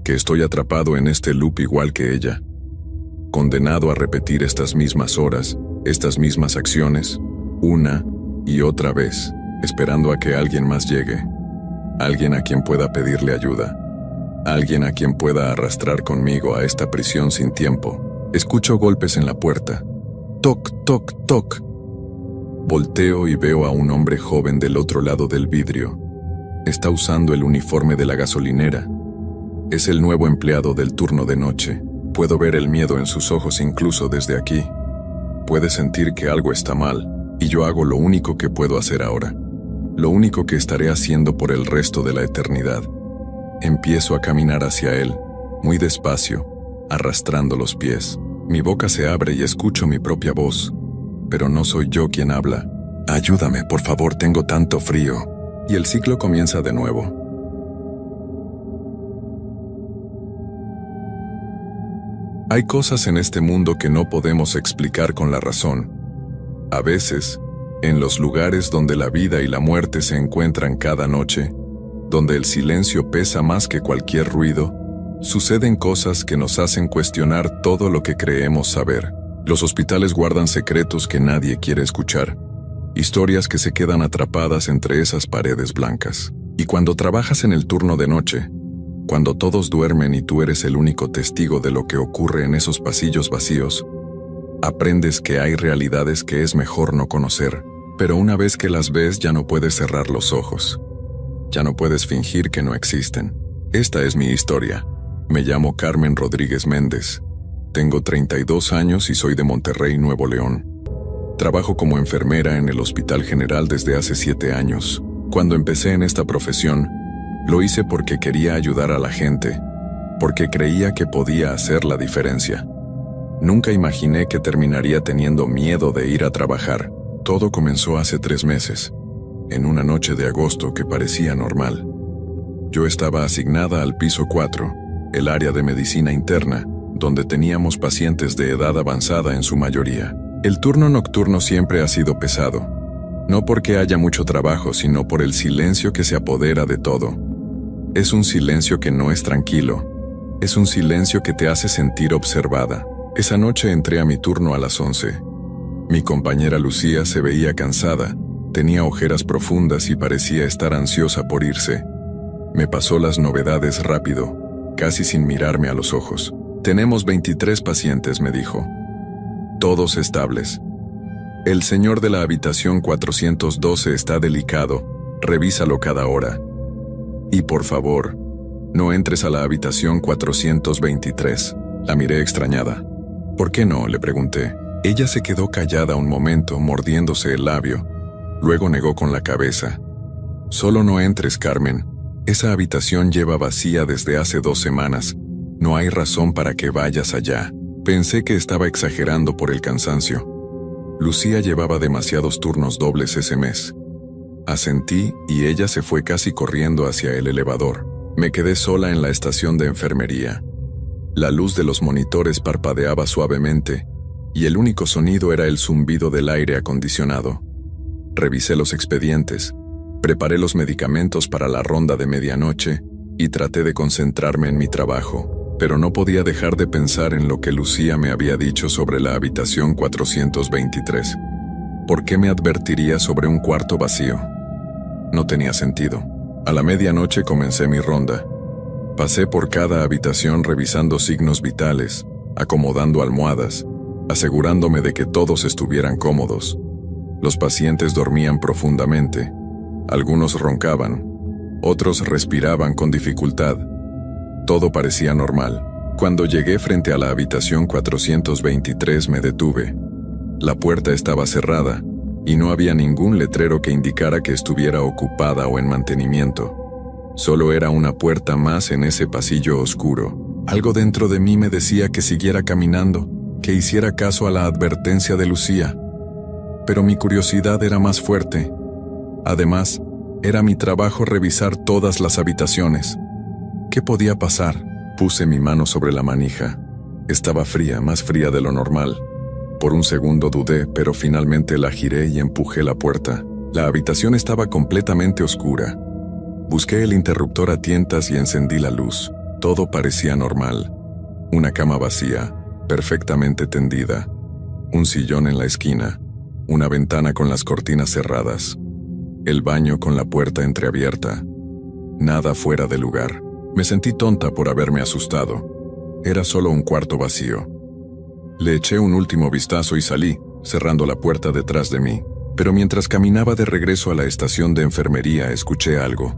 que estoy atrapado en este loop igual que ella, condenado a repetir estas mismas horas, estas mismas acciones, una y otra vez, esperando a que alguien más llegue, alguien a quien pueda pedirle ayuda, alguien a quien pueda arrastrar conmigo a esta prisión sin tiempo. Escucho golpes en la puerta. Toc, toc, toc. Volteo y veo a un hombre joven del otro lado del vidrio. Está usando el uniforme de la gasolinera. Es el nuevo empleado del turno de noche. Puedo ver el miedo en sus ojos incluso desde aquí. Puede sentir que algo está mal, y yo hago lo único que puedo hacer ahora. Lo único que estaré haciendo por el resto de la eternidad. Empiezo a caminar hacia él, muy despacio, arrastrando los pies. Mi boca se abre y escucho mi propia voz, pero no soy yo quien habla. Ayúdame, por favor, tengo tanto frío. Y el ciclo comienza de nuevo. Hay cosas en este mundo que no podemos explicar con la razón. A veces, en los lugares donde la vida y la muerte se encuentran cada noche, donde el silencio pesa más que cualquier ruido, suceden cosas que nos hacen cuestionar todo lo que creemos saber. Los hospitales guardan secretos que nadie quiere escuchar, historias que se quedan atrapadas entre esas paredes blancas. Y cuando trabajas en el turno de noche, cuando todos duermen y tú eres el único testigo de lo que ocurre en esos pasillos vacíos, aprendes que hay realidades que es mejor no conocer, pero una vez que las ves ya no puedes cerrar los ojos. Ya no puedes fingir que no existen. Esta es mi historia. Me llamo Carmen Rodríguez Méndez. Tengo 32 años y soy de Monterrey, Nuevo León. Trabajo como enfermera en el Hospital General desde hace 7 años. Cuando empecé en esta profesión, lo hice porque quería ayudar a la gente, porque creía que podía hacer la diferencia. Nunca imaginé que terminaría teniendo miedo de ir a trabajar. Todo comenzó hace 3 meses, en una noche de agosto que parecía normal. Yo estaba asignada al piso 4, el área de medicina interna, donde teníamos pacientes de edad avanzada en su mayoría. El turno nocturno siempre ha sido pesado, no porque haya mucho trabajo, sino por el silencio que se apodera de todo. Es un silencio que no es tranquilo, es un silencio que te hace sentir observada. Esa noche entré a mi turno a las 11. Mi compañera Lucía se veía cansada, tenía ojeras profundas y parecía estar ansiosa por irse. Me pasó las novedades rápido, casi sin mirarme a los ojos. Tenemos 23 pacientes, me dijo. Todos estables. El señor de la habitación 412 está delicado, revísalo cada hora. Y por favor, no entres a la habitación 423. La miré extrañada. ¿Por qué no?, le pregunté. Ella se quedó callada un momento, mordiéndose el labio. Luego negó con la cabeza. Solo no entres, Carmen. Esa habitación lleva vacía desde hace 2 semanas. No hay razón para que vayas allá. Pensé que estaba exagerando por el cansancio. Lucía llevaba demasiados turnos dobles ese mes. Asentí y ella se fue casi corriendo hacia el elevador. Me quedé sola en la estación de enfermería. La luz de los monitores parpadeaba suavemente y el único sonido era el zumbido del aire acondicionado. Revisé los expedientes, preparé los medicamentos para la ronda de medianoche y traté de concentrarme en mi trabajo, pero no podía dejar de pensar en lo que Lucía me había dicho sobre la habitación 423. ¿Por qué me advertiría sobre un cuarto vacío? No tenía sentido. A la medianoche comencé mi ronda. Pasé por cada habitación revisando signos vitales, acomodando almohadas, asegurándome de que todos estuvieran cómodos. Los pacientes dormían profundamente. Algunos roncaban, otros respiraban con dificultad. Todo parecía normal. Cuando llegué frente a la habitación 423 me detuve. La puerta estaba cerrada y no había ningún letrero que indicara que estuviera ocupada o en mantenimiento. Solo era una puerta más en ese pasillo oscuro. Algo dentro de mí me decía que siguiera caminando, que hiciera caso a la advertencia de Lucía. Pero mi curiosidad era más fuerte. Además, era mi trabajo revisar todas las habitaciones. ¿Qué podía pasar? Puse mi mano sobre la manija. Estaba fría, más fría de lo normal. Por un segundo dudé, pero finalmente la giré y empujé la puerta. La habitación estaba completamente oscura. Busqué el interruptor a tientas y encendí la luz. Todo parecía normal. Una cama vacía, perfectamente tendida. Un sillón en la esquina. Una ventana con las cortinas cerradas. El baño con la puerta entreabierta. Nada fuera de lugar. Me sentí tonta por haberme asustado. Era solo un cuarto vacío. Le eché un último vistazo y salí, cerrando la puerta detrás de mí. Pero mientras caminaba de regreso a la estación de enfermería, escuché algo.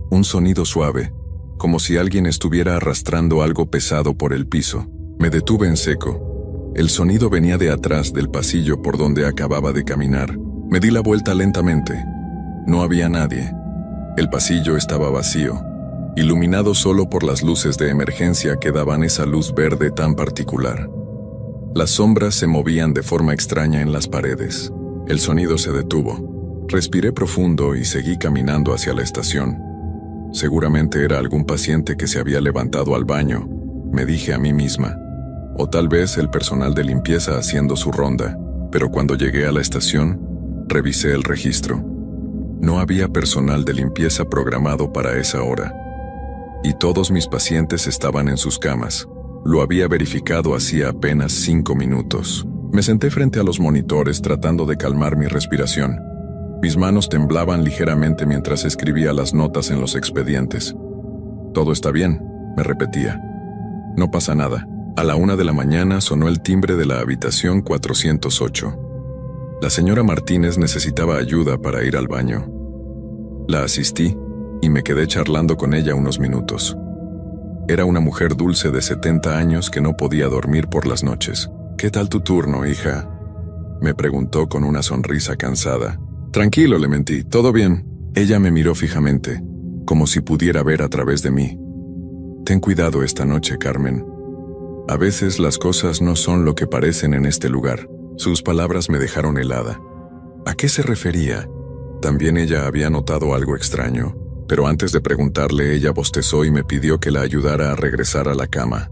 Un sonido suave, como si alguien estuviera arrastrando algo pesado por el piso. Me detuve en seco. El sonido venía de atrás del pasillo por donde acababa de caminar. Me di la vuelta lentamente. No había nadie. El pasillo estaba vacío, iluminado solo por las luces de emergencia que daban esa luz verde tan particular. Las sombras se movían de forma extraña en las paredes. El sonido se detuvo. Respiré profundo y seguí caminando hacia la estación. Seguramente era algún paciente que se había levantado al baño, me dije a mí misma. O tal vez el personal de limpieza haciendo su ronda. Pero cuando llegué a la estación, revisé el registro. No había personal de limpieza programado para esa hora. Y todos mis pacientes estaban en sus camas. Lo había verificado hacía apenas 5 minutos. Me senté frente a los monitores tratando de calmar mi respiración. Mis manos temblaban ligeramente mientras escribía las notas en los expedientes. «Todo está bien», me repetía. «No pasa nada». A la 1 de la mañana sonó el timbre de la habitación 408. La señora Martínez necesitaba ayuda para ir al baño. La asistí y me quedé charlando con ella unos minutos. Era una mujer dulce de 70 años que no podía dormir por las noches. «¿Qué tal tu turno, hija?», me preguntó con una sonrisa cansada. «Tranquilo», le mentí, «todo bien». Ella me miró fijamente, como si pudiera ver a través de mí. «Ten cuidado esta noche, Carmen. A veces las cosas no son lo que parecen en este lugar». Sus palabras me dejaron helada. ¿A qué se refería? También ella había notado algo extraño, pero antes de preguntarle ella bostezó y me pidió que la ayudara a regresar a la cama.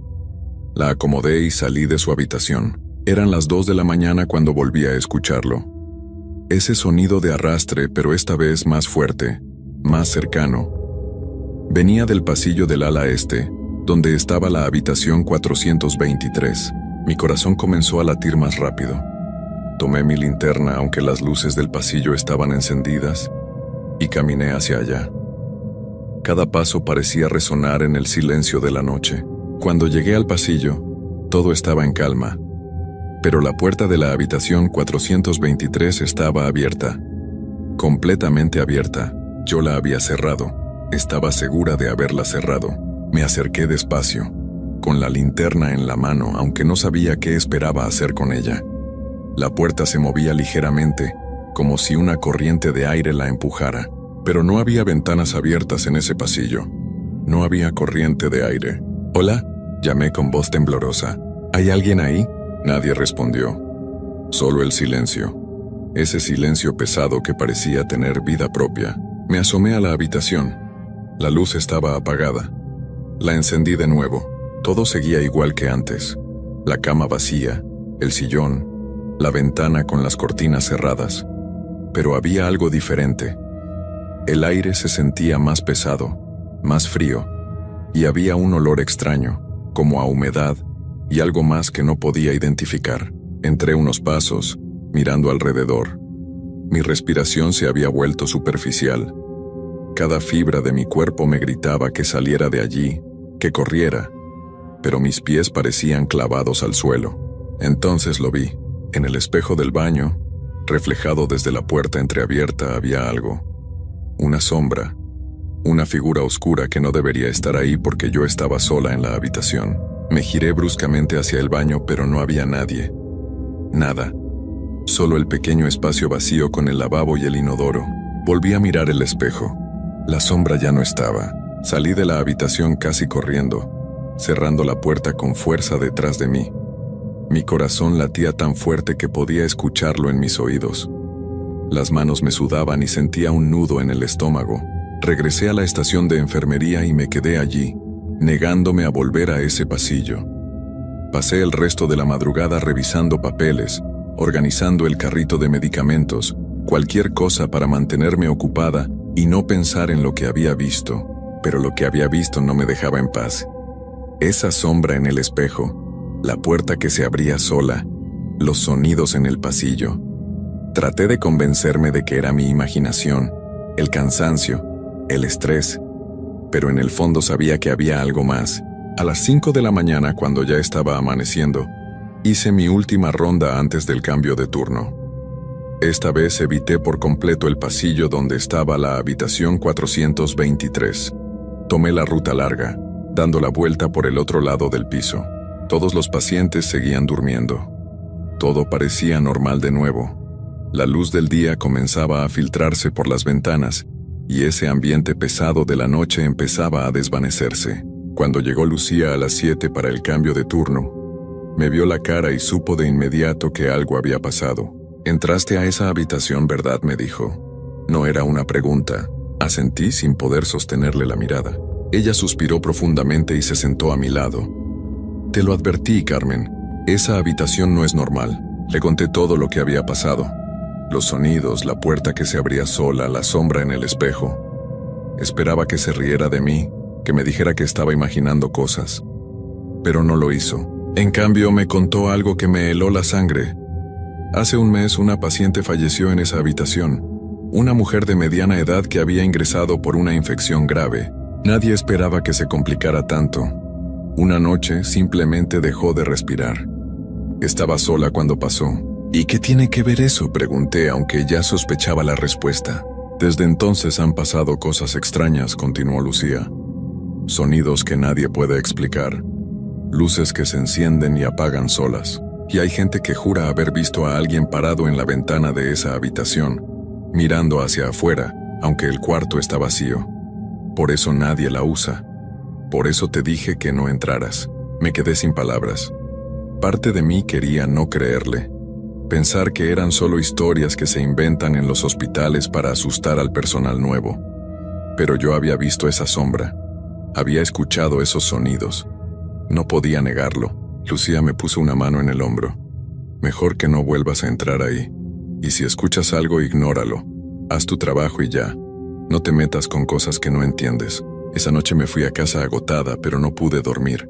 La acomodé y salí de su habitación. Eran las 2 de la mañana cuando volví a escucharlo. Ese sonido de arrastre, pero esta vez más fuerte, más cercano. Venía del pasillo del ala este, donde estaba la habitación 423. Mi corazón comenzó a latir más rápido. Tomé mi linterna, aunque las luces del pasillo estaban encendidas, y caminé hacia allá. Cada paso parecía resonar en el silencio de la noche. Cuando llegué al pasillo, todo estaba en calma, pero la puerta de la habitación 423 estaba abierta, completamente abierta. Yo la había cerrado, estaba segura de haberla cerrado. Me acerqué despacio, con la linterna en la mano, aunque no sabía qué esperaba hacer con ella. La puerta se movía ligeramente, como si una corriente de aire la empujara, pero no había ventanas abiertas en ese pasillo. No había corriente de aire. «Hola», llamé con voz temblorosa. «¿Hay alguien ahí?». Nadie respondió. Solo el silencio. Ese silencio pesado que parecía tener vida propia. Me asomé a la habitación. La luz estaba apagada. La encendí de nuevo. Todo seguía igual que antes. La cama vacía, el sillón, la ventana con las cortinas cerradas. Pero había algo diferente. El aire se sentía más pesado, más frío, y había un olor extraño, como a humedad, y algo más que no podía identificar. Entré unos pasos, mirando alrededor. Mi respiración se había vuelto superficial. Cada fibra de mi cuerpo me gritaba que saliera de allí, que corriera, pero mis pies parecían clavados al suelo. Entonces lo vi. En el espejo del baño, reflejado desde la puerta entreabierta, había algo. Una sombra. Una figura oscura que no debería estar ahí porque yo estaba sola en la habitación. Me giré bruscamente hacia el baño, pero no había nadie. Nada. Solo el pequeño espacio vacío con el lavabo y el inodoro. Volví a mirar el espejo. La sombra ya no estaba. Salí de la habitación casi corriendo, cerrando la puerta con fuerza detrás de mí. Mi corazón latía tan fuerte que podía escucharlo en mis oídos. Las manos me sudaban y sentía un nudo en el estómago. Regresé a la estación de enfermería y me quedé allí, negándome a volver a ese pasillo. Pasé el resto de la madrugada revisando papeles, organizando el carrito de medicamentos, cualquier cosa para mantenerme ocupada y no pensar en lo que había visto, pero lo que había visto no me dejaba en paz. Esa sombra en el espejo, la puerta que se abría sola, los sonidos en el pasillo. Traté de convencerme de que era mi imaginación, el cansancio, el estrés, pero en el fondo sabía que había algo más. A las 5 de la mañana, cuando ya estaba amaneciendo, hice mi última ronda antes del cambio de turno. Esta vez evité por completo el pasillo donde estaba la habitación 423. Tomé la ruta larga, dando la vuelta por el otro lado del piso. Todos los pacientes seguían durmiendo. Todo parecía normal de nuevo. La luz del día comenzaba a filtrarse por las ventanas, y ese ambiente pesado de la noche empezaba a desvanecerse. Cuando llegó Lucía a las 7 para el cambio de turno, me vio la cara y supo de inmediato que algo había pasado. «Entraste a esa habitación, ¿verdad?», me dijo. No era una pregunta. Asentí sin poder sostenerle la mirada. Ella suspiró profundamente y se sentó a mi lado. «Te lo advertí, Carmen. Esa habitación no es normal». Le conté todo lo que había pasado. Los sonidos, la puerta que se abría sola, la sombra en el espejo. Esperaba que se riera de mí, que me dijera que estaba imaginando cosas. Pero no lo hizo. En cambio, me contó algo que me heló la sangre. Hace un mes una paciente falleció en esa habitación. Una mujer de mediana edad que había ingresado por una infección grave. Nadie esperaba que se complicara tanto. Una noche simplemente dejó de respirar. Estaba sola cuando pasó. ¿Y qué tiene que ver eso?, pregunté, aunque ya sospechaba la respuesta. Desde entonces han pasado cosas extrañas, continuó Lucía. Sonidos que nadie puede explicar. Luces que se encienden y apagan solas. Y hay gente que jura haber visto a alguien parado en la ventana de esa habitación, mirando hacia afuera, aunque el cuarto está vacío. Por eso nadie la usa. Por eso te dije que no entraras. Me quedé sin palabras. Parte de mí quería no creerle. Pensar que eran solo historias que se inventan en los hospitales para asustar al personal nuevo. Pero yo había visto esa sombra. Había escuchado esos sonidos. No podía negarlo. Lucía me puso una mano en el hombro. Mejor que no vuelvas a entrar ahí. Y si escuchas algo, ignóralo. Haz tu trabajo y ya. No te metas con cosas que no entiendes. Esa noche me fui a casa agotada, pero no pude dormir.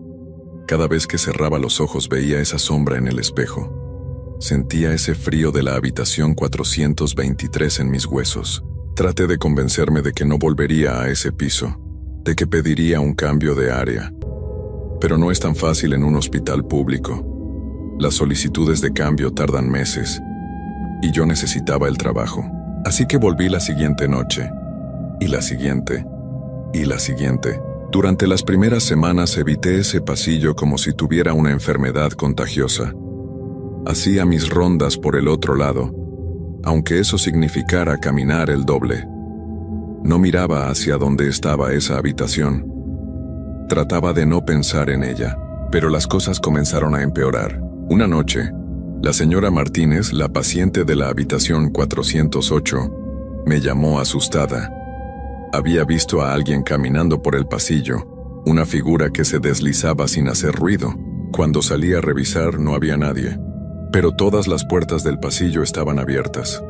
Cada vez que cerraba los ojos veía esa sombra en el espejo. Sentía ese frío de la habitación 423 en mis huesos. Traté de convencerme de que no volvería a ese piso, de que pediría un cambio de área. Pero no es tan fácil en un hospital público. Las solicitudes de cambio tardan meses, y yo necesitaba el trabajo. Así que volví la siguiente noche, y la siguiente, y la siguiente. Durante las primeras semanas evité ese pasillo como si tuviera una enfermedad contagiosa. Hacía mis rondas por el otro lado, aunque eso significara caminar el doble. No miraba hacia donde estaba esa habitación. Trataba de no pensar en ella, pero las cosas comenzaron a empeorar. Una noche, la señora Martínez, la paciente de la habitación 408, me llamó asustada. Había visto a alguien caminando por el pasillo, una figura que se deslizaba sin hacer ruido. Cuando salí a revisar no había nadie. Pero todas las puertas del pasillo estaban abiertas.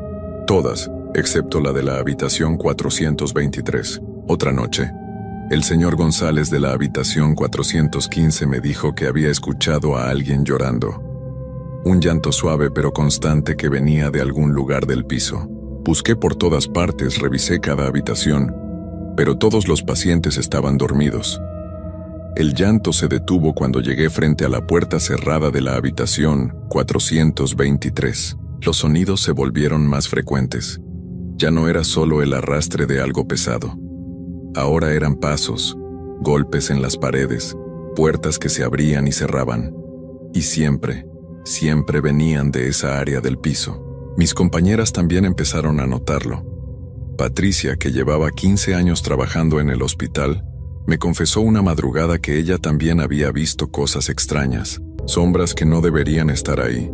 Todas, excepto la de la habitación 423. Otra noche, el señor González de la habitación 415 me dijo que había escuchado a alguien llorando. Un llanto suave pero constante que venía de algún lugar del piso. Busqué por todas partes, revisé cada habitación, pero todos los pacientes estaban dormidos. El llanto se detuvo cuando llegué frente a la puerta cerrada de la habitación 423. Los sonidos se volvieron más frecuentes. Ya no era solo el arrastre de algo pesado. Ahora eran pasos, golpes en las paredes, puertas que se abrían y cerraban. Y siempre venían de esa área del piso. Mis compañeras también empezaron a notarlo. Patricia, que llevaba 15 años trabajando en el hospital, me confesó una madrugada que ella también había visto cosas extrañas, sombras que no deberían estar ahí,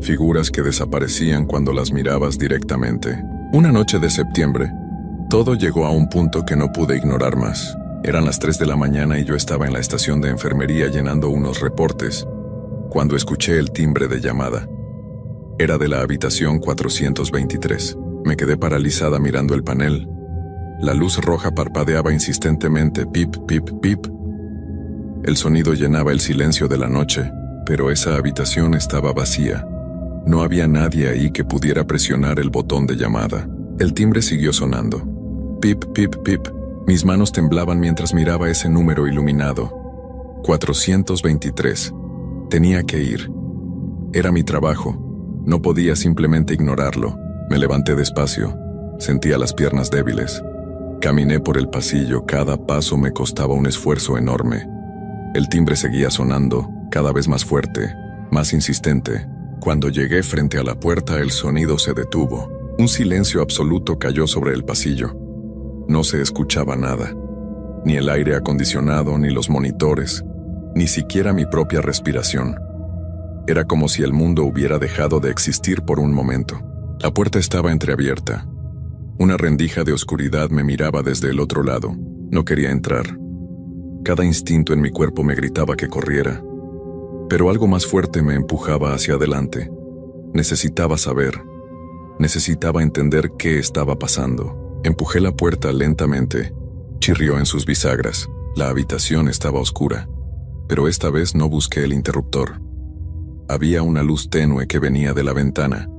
figuras que desaparecían cuando las mirabas directamente. Una noche de septiembre, todo llegó a un punto que no pude ignorar más. Eran las 3 de la mañana y yo estaba en la estación de enfermería llenando unos reportes, cuando escuché el timbre de llamada. Era de la habitación 423. Me quedé paralizada mirando el panel. La luz roja parpadeaba insistentemente, pip, pip, pip. El sonido llenaba el silencio de la noche, pero esa habitación estaba vacía. No había nadie ahí que pudiera presionar el botón de llamada. El timbre siguió sonando. Pip, pip, pip. Mis manos temblaban mientras miraba ese número iluminado. 423. Tenía que ir. Era mi trabajo. No podía simplemente ignorarlo. Me levanté despacio. Sentía las piernas débiles. Caminé por el pasillo, cada paso me costaba un esfuerzo enorme. El timbre seguía sonando, cada vez más fuerte, más insistente. Cuando llegué frente a la puerta, el sonido se detuvo. Un silencio absoluto cayó sobre el pasillo. No se escuchaba nada. Ni el aire acondicionado, ni los monitores, ni siquiera mi propia respiración. Era como si el mundo hubiera dejado de existir por un momento. La puerta estaba entreabierta. Una rendija de oscuridad me miraba desde el otro lado. No quería entrar. Cada instinto en mi cuerpo me gritaba que corriera. Pero algo más fuerte me empujaba hacia adelante. Necesitaba saber. Necesitaba entender qué estaba pasando. Empujé la puerta lentamente. Chirrió en sus bisagras. La habitación estaba oscura. Pero esta vez no busqué el interruptor. Había una luz tenue que venía de la ventana.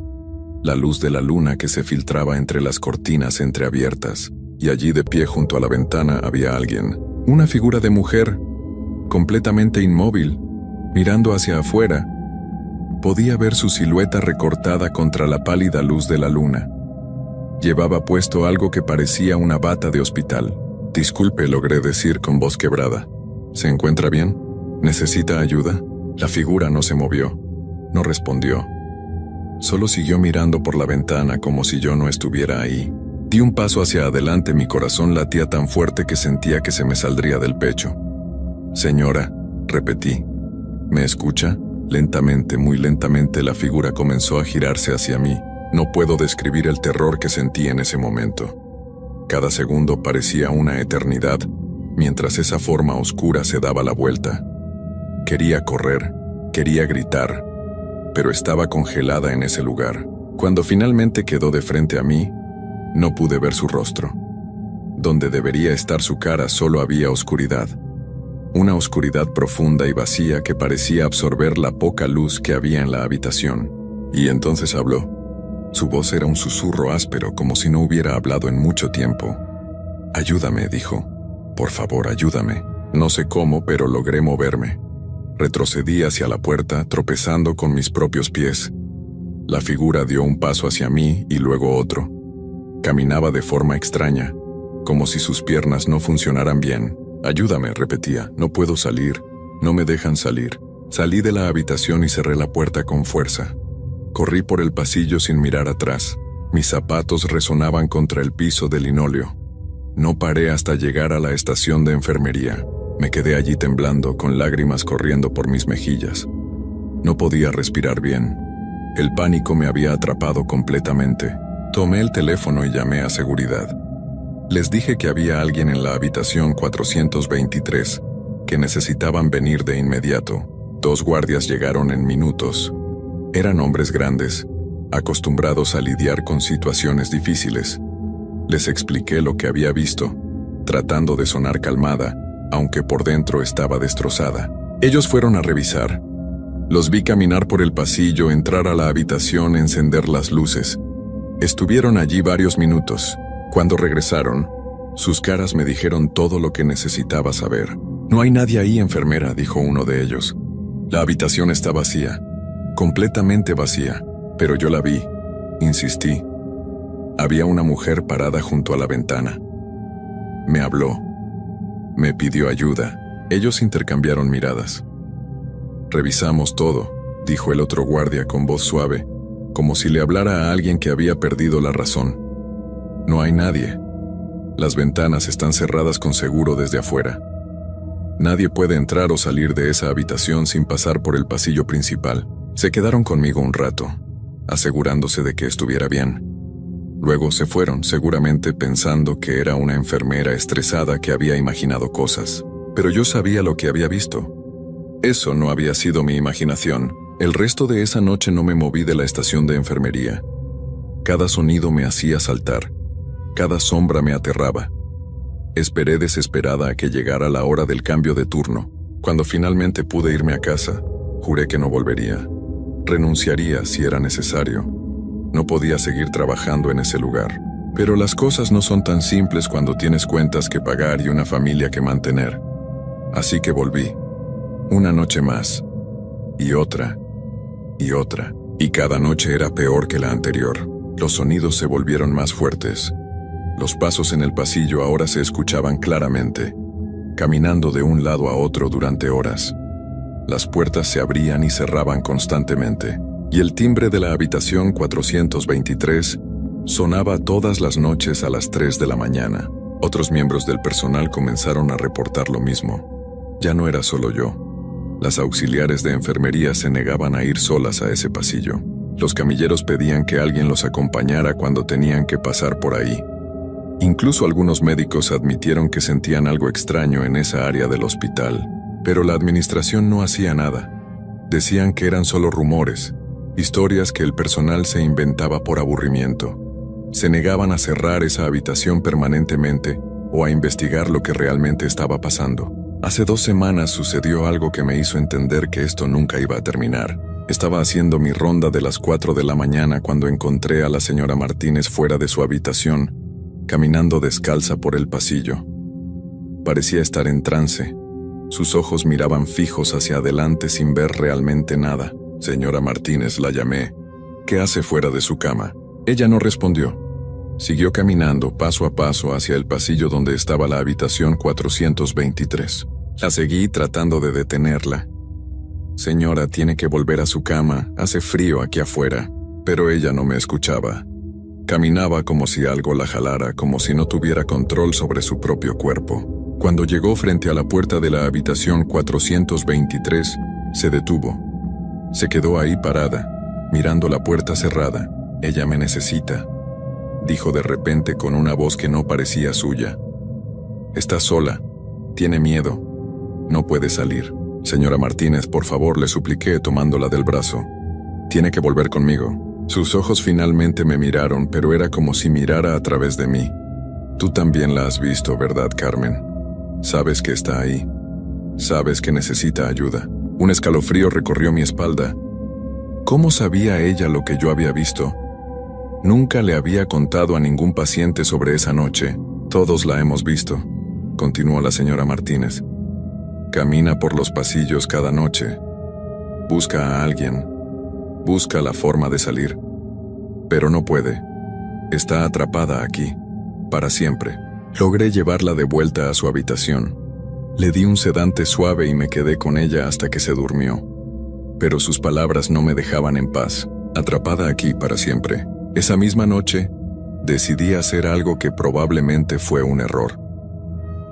La luz de la luna que se filtraba entre las cortinas entreabiertas. Y allí de pie junto a la ventana había alguien. Una figura de mujer, completamente inmóvil, mirando hacia afuera. Podía ver su silueta recortada contra la pálida luz de la luna. Llevaba puesto algo que parecía una bata de hospital. «Disculpe», logré decir con voz quebrada. «¿Se encuentra bien? ¿Necesita ayuda?» La figura no se movió. No respondió. Solo siguió mirando por la ventana como si yo no estuviera ahí. Di un paso hacia adelante, mi corazón latía tan fuerte que sentía que se me saldría del pecho. «Señora», repetí. «¿Me escucha?» Lentamente, muy lentamente, la figura comenzó a girarse hacia mí. No puedo describir el terror que sentí en ese momento. Cada segundo parecía una eternidad, mientras esa forma oscura se daba la vuelta. Quería correr, quería gritar, pero estaba congelada en ese lugar. Cuando finalmente quedó de frente a mí, no pude ver su rostro. Donde debería estar su cara solo había oscuridad. Una oscuridad profunda y vacía que parecía absorber la poca luz que había en la habitación. Y entonces habló. Su voz era un susurro áspero, como si no hubiera hablado en mucho tiempo. «Ayúdame», dijo. «Por favor, ayúdame». No sé cómo, pero logré moverme. Retrocedí hacia la puerta, tropezando con mis propios pies. La figura dio un paso hacia mí y luego otro. Caminaba de forma extraña, como si sus piernas no funcionaran bien. «Ayúdame», repetía. «No puedo salir. No me dejan salir». Salí de la habitación y cerré la puerta con fuerza. Corrí por el pasillo sin mirar atrás. Mis zapatos resonaban contra el piso de linóleo. No paré hasta llegar a la estación de enfermería. Me quedé allí temblando, con lágrimas corriendo por mis mejillas. No podía respirar bien. El pánico me había atrapado completamente. Tomé el teléfono y llamé a seguridad. Les dije que había alguien en la habitación 423, que necesitaban venir de inmediato. 2 guardias llegaron en minutos. Eran hombres grandes, acostumbrados a lidiar con situaciones difíciles. Les expliqué lo que había visto, tratando de sonar calmada, aunque por dentro estaba destrozada. Ellos fueron a revisar. Los vi caminar por el pasillo, entrar a la habitación, encender las luces. Estuvieron allí varios minutos. Cuando regresaron, sus caras me dijeron todo lo que necesitaba saber. «No hay nadie ahí, enfermera», dijo uno de ellos. «La habitación está vacía. Completamente vacía, pero yo la vi», insistí. Había una mujer parada junto a la ventana. Me habló. Me pidió ayuda. Ellos intercambiaron miradas. «Revisamos todo», dijo el otro guardia con voz suave, como si le hablara a alguien que había perdido la razón. «No hay nadie. Las ventanas están cerradas con seguro desde afuera. Nadie puede entrar o salir de esa habitación sin pasar por el pasillo principal». Se quedaron conmigo un rato, asegurándose de que estuviera bien. Luego se fueron, seguramente pensando que era una enfermera estresada que había imaginado cosas. Pero yo sabía lo que había visto. Eso no había sido mi imaginación. El resto de esa noche no me moví de la estación de enfermería. Cada sonido me hacía saltar. Cada sombra me aterraba. Esperé desesperada a que llegara la hora del cambio de turno. Cuando finalmente pude irme a casa, juré que no volvería. Renunciaría si era necesario. No podía seguir trabajando en ese lugar. Pero las cosas no son tan simples cuando tienes cuentas que pagar y una familia que mantener. Así que volví. Una noche más. Y otra. Y otra. Y cada noche era peor que la anterior. Los sonidos se volvieron más fuertes. Los pasos en el pasillo ahora se escuchaban claramente, caminando de un lado a otro durante horas. Las puertas se abrían y cerraban constantemente, y el timbre de la habitación 423 sonaba todas las noches a las 3 de la mañana. Otros miembros del personal comenzaron a reportar lo mismo. Ya no era solo yo. Las auxiliares de enfermería se negaban a ir solas a ese pasillo. Los camilleros pedían que alguien los acompañara cuando tenían que pasar por ahí. Incluso algunos médicos admitieron que sentían algo extraño en esa área del hospital. Pero la administración no hacía nada. Decían que eran solo rumores, Historias que el personal se inventaba por aburrimiento. Se negaban a cerrar esa habitación permanentemente o a investigar lo que realmente estaba pasando. Hace 2 semanas sucedió algo que me hizo entender que esto nunca iba a terminar. Estaba haciendo mi ronda de las 4 de la mañana cuando encontré a la señora Martínez fuera de su habitación, caminando descalza por el pasillo. Parecía estar en trance. Sus ojos miraban fijos hacia adelante sin ver realmente nada. «Señora Martínez», la llamé. «¿Qué hace fuera de su cama?» Ella no respondió. Siguió caminando paso a paso hacia el pasillo donde estaba la habitación 423. La seguí tratando de detenerla. «Señora, tiene que volver a su cama, hace frío aquí afuera». Pero ella no me escuchaba. Caminaba como si algo la jalara, como si no tuviera control sobre su propio cuerpo. Cuando llegó frente a la puerta de la habitación 423, se detuvo. Se quedó ahí parada, mirando la puerta cerrada. «Ella me necesita», dijo de repente con una voz que no parecía suya. «Está sola, tiene miedo, no puede salir». «Señora Martínez, por favor», le supliqué tomándola del brazo. «Tiene que volver conmigo». Sus ojos finalmente me miraron, pero era como si mirara a través de mí. «Tú también la has visto, ¿verdad, Carmen? Sabes que está ahí. Sabes que necesita ayuda». Un escalofrío recorrió mi espalda. ¿Cómo sabía ella lo que yo había visto? Nunca le había contado a ningún paciente sobre esa noche. «Todos la hemos visto», continuó la señora Martínez. «Camina por los pasillos cada noche. Busca a alguien. Busca la forma de salir. Pero no puede. Está atrapada aquí, para siempre». Logré llevarla de vuelta a su habitación. Le di un sedante suave y me quedé con ella hasta que se durmió. Pero sus palabras no me dejaban en paz. Atrapada aquí para siempre. Esa misma noche, decidí hacer algo que probablemente fue un error.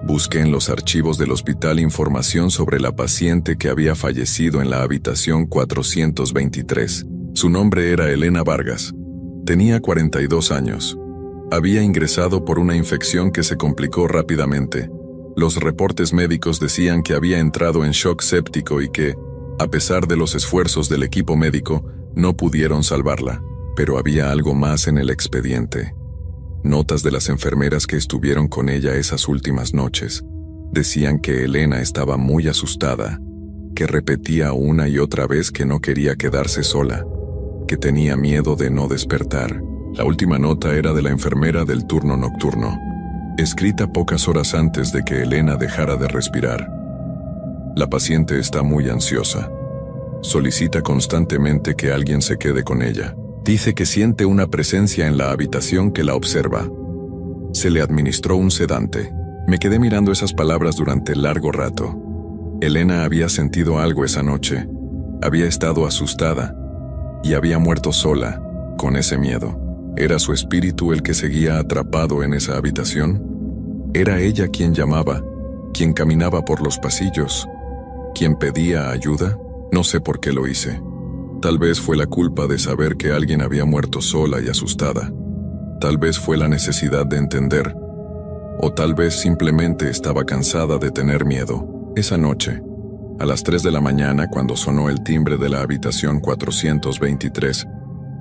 Busqué en los archivos del hospital información sobre la paciente que había fallecido en la habitación 423. Su nombre era Elena Vargas. Tenía 42 años. Había ingresado por una infección que se complicó rápidamente. Los reportes médicos decían que había entrado en shock séptico y que, a pesar de los esfuerzos del equipo médico, no pudieron salvarla. Pero había algo más en el expediente. Notas de las enfermeras que estuvieron con ella esas últimas noches. Decían que Elena estaba muy asustada, que repetía una y otra vez que no quería quedarse sola, que tenía miedo de no despertar. La última nota era de la enfermera del turno nocturno, escrita pocas horas antes de que Elena dejara de respirar. «La paciente está muy ansiosa. Solicita constantemente que alguien se quede con ella. Dice que siente una presencia en la habitación que la observa. Se le administró un sedante». Me quedé mirando esas palabras durante largo rato. Elena había sentido algo esa noche. Había estado asustada y había muerto sola, con ese miedo. ¿Era su espíritu el que seguía atrapado en esa habitación? ¿Era ella quien llamaba, quien caminaba por los pasillos, quien pedía ayuda? No sé por qué lo hice. Tal vez fue la culpa de saber que alguien había muerto sola y asustada. Tal vez fue la necesidad de entender. O tal vez simplemente estaba cansada de tener miedo. Esa noche, a las 3 de la mañana, cuando sonó el timbre de la habitación 423,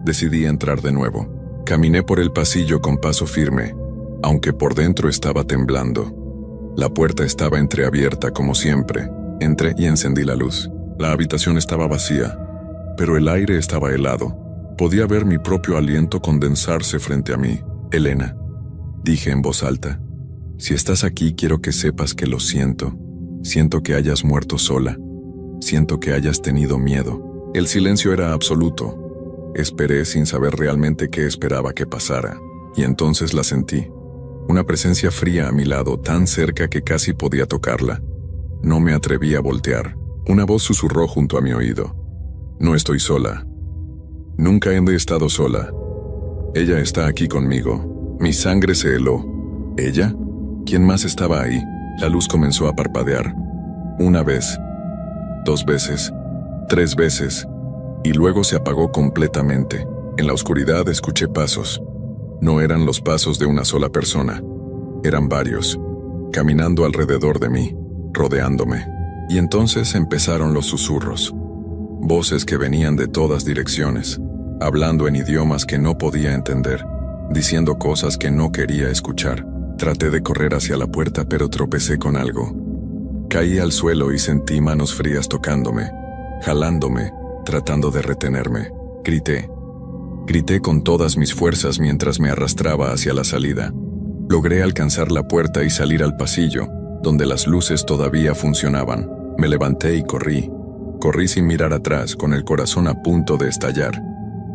decidí entrar de nuevo. Caminé por el pasillo con paso firme, aunque por dentro estaba temblando. La puerta estaba entreabierta como siempre. Entré y encendí la luz. La habitación estaba vacía, pero el aire estaba helado. Podía ver mi propio aliento condensarse frente a mí. «Elena», dije en voz alta, «si estás aquí quiero que sepas que lo siento. Siento que hayas muerto sola. Siento que hayas tenido miedo». El silencio era absoluto. Esperé sin saber realmente qué esperaba que pasara, y entonces la sentí. Una presencia fría a mi lado, tan cerca que casi podía tocarla. No me atreví a voltear. Una voz susurró junto a mi oído. «No estoy sola. Nunca he estado sola. Ella está aquí conmigo». Mi sangre se heló. ¿Ella? ¿Quién más estaba ahí? La luz comenzó a parpadear. 1 vez, 2 veces, 3 veces, y luego se apagó completamente. En la oscuridad escuché pasos. No eran los pasos de una sola persona. Eran varios, caminando alrededor de mí, rodeándome. Y entonces empezaron los susurros. Voces que venían de todas direcciones, hablando en idiomas que no podía entender, diciendo cosas que no quería escuchar. Traté de correr hacia la puerta, pero tropecé con algo. Caí al suelo y sentí manos frías tocándome, jalándome, tratando de retenerme. Grité. Grité con todas mis fuerzas mientras me arrastraba hacia la salida. Logré alcanzar la puerta y salir al pasillo, donde las luces todavía funcionaban. Me levanté y corrí. Corrí sin mirar atrás, con el corazón a punto de estallar,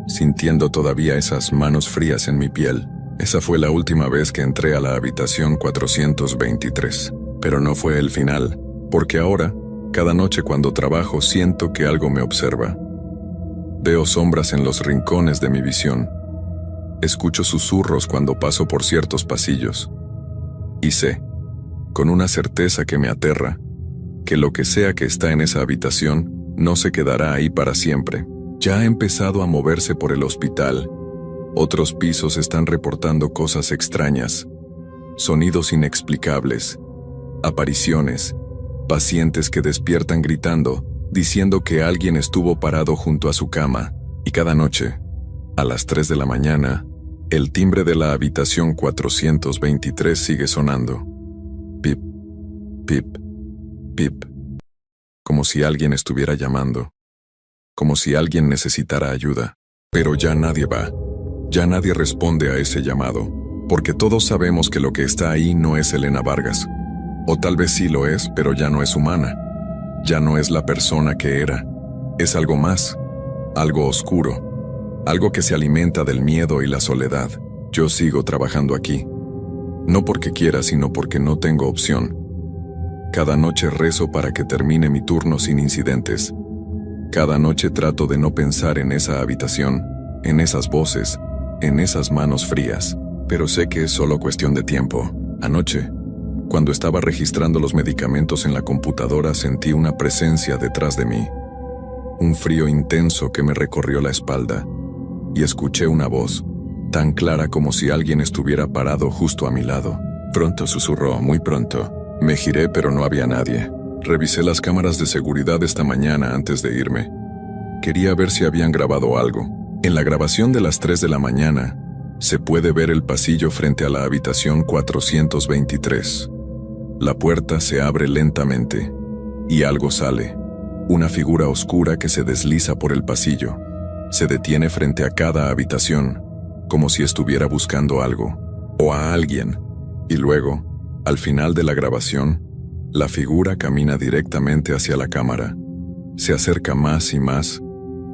sintiendo todavía esas manos frías en mi piel. Esa fue la última vez que entré a la habitación 423. Pero no fue el final, porque ahora, cada noche cuando trabajo, siento que algo me observa. Veo sombras en los rincones de mi visión. Escucho susurros cuando paso por ciertos pasillos. Y sé, con una certeza que me aterra, que lo que sea que está en esa habitación no se quedará ahí para siempre. Ya ha empezado a moverse por el hospital. Otros pisos están reportando cosas extrañas, sonidos inexplicables, apariciones, pacientes que despiertan gritando, diciendo que alguien estuvo parado junto a su cama, y cada noche, a las 3 de la mañana, el timbre de la habitación 423 sigue sonando. Pip, pip, pip. Como si alguien estuviera llamando. Como si alguien necesitara ayuda. Pero ya nadie va. Ya nadie responde a ese llamado. Porque todos sabemos que lo que está ahí no es Elena Vargas. O tal vez sí lo es, pero ya no es humana. Ya no es la persona que era. Es algo más. Algo oscuro. Algo que se alimenta del miedo y la soledad. Yo sigo trabajando aquí. No porque quiera, sino porque no tengo opción. Cada noche rezo para que termine mi turno sin incidentes. Cada noche trato de no pensar en esa habitación, en esas voces, en esas manos frías. Pero sé que es solo cuestión de tiempo. Anoche, cuando estaba registrando los medicamentos en la computadora, sentí una presencia detrás de mí. Un frío intenso que me recorrió la espalda. Y escuché una voz, tan clara como si alguien estuviera parado justo a mi lado. Pronto, susurró, muy pronto. Me giré, pero no había nadie. Revisé las cámaras de seguridad esta mañana antes de irme. Quería ver si habían grabado algo. En la grabación de las 3 de la mañana, se puede ver el pasillo frente a la habitación 423. La puerta se abre lentamente, y algo sale. Una figura oscura que se desliza por el pasillo. Se detiene frente a cada habitación, como si estuviera buscando algo, o a alguien. Y luego, al final de la grabación, la figura camina directamente hacia la cámara. Se acerca más y más,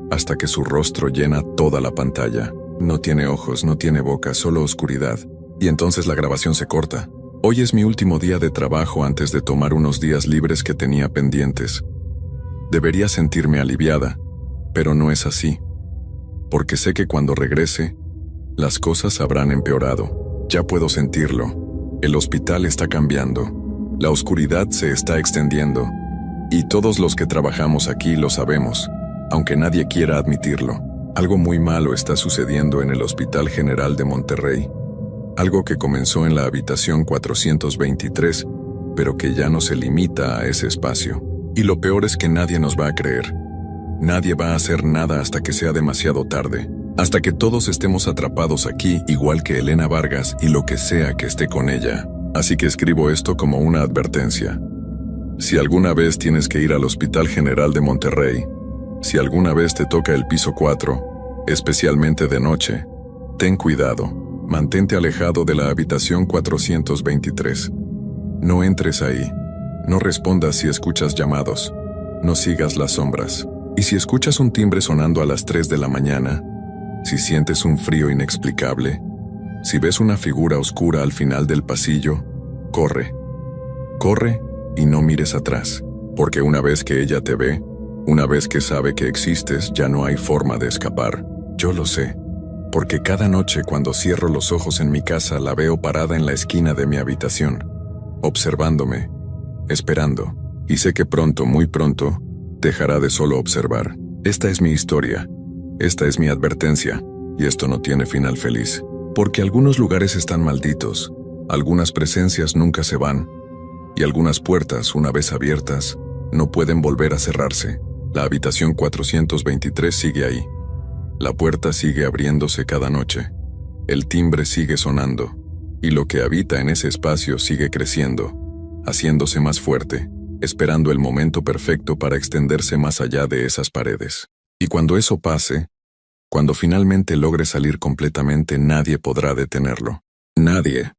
hasta que su rostro llena toda la pantalla. No tiene ojos, no tiene boca, solo oscuridad. Y entonces la grabación se corta. Hoy es mi último día de trabajo antes de tomar unos días libres que tenía pendientes. Debería sentirme aliviada, pero no es así. Porque sé que cuando regrese, las cosas habrán empeorado. Ya puedo sentirlo. El hospital está cambiando. La oscuridad se está extendiendo. Y todos los que trabajamos aquí lo sabemos, aunque nadie quiera admitirlo. Algo muy malo está sucediendo en el Hospital General de Monterrey. Algo que comenzó en la habitación 423, pero que ya no se limita a ese espacio. Y lo peor es que nadie nos va a creer. Nadie va a hacer nada hasta que sea demasiado tarde. Hasta que todos estemos atrapados aquí, igual que Elena Vargas y lo que sea que esté con ella. Así que escribo esto como una advertencia. Si alguna vez tienes que ir al Hospital General de Monterrey, si alguna vez te toca el piso 4, especialmente de noche, ten cuidado, mantente alejado de la habitación 423. No entres ahí, no respondas si escuchas llamados, no sigas las sombras. Y si escuchas un timbre sonando a las 3 de la mañana, si sientes un frío inexplicable, si ves una figura oscura al final del pasillo, corre. Corre y no mires atrás, porque una vez que ella te ve, una vez que sabe que existes, ya no hay forma de escapar. Yo lo sé, porque cada noche cuando cierro los ojos en mi casa la veo parada en la esquina de mi habitación, observándome, esperando, y sé que pronto, muy pronto, dejará de solo observar. Esta es mi historia, esta es mi advertencia, y esto no tiene final feliz. Porque algunos lugares están malditos, algunas presencias nunca se van, y algunas puertas, una vez abiertas, no pueden volver a cerrarse. La habitación 423 sigue ahí. La puerta sigue abriéndose cada noche. El timbre sigue sonando. Y lo que habita en ese espacio sigue creciendo, haciéndose más fuerte, esperando el momento perfecto para extenderse más allá de esas paredes. Y cuando eso pase, cuando finalmente logre salir completamente, nadie podrá detenerlo. Nadie.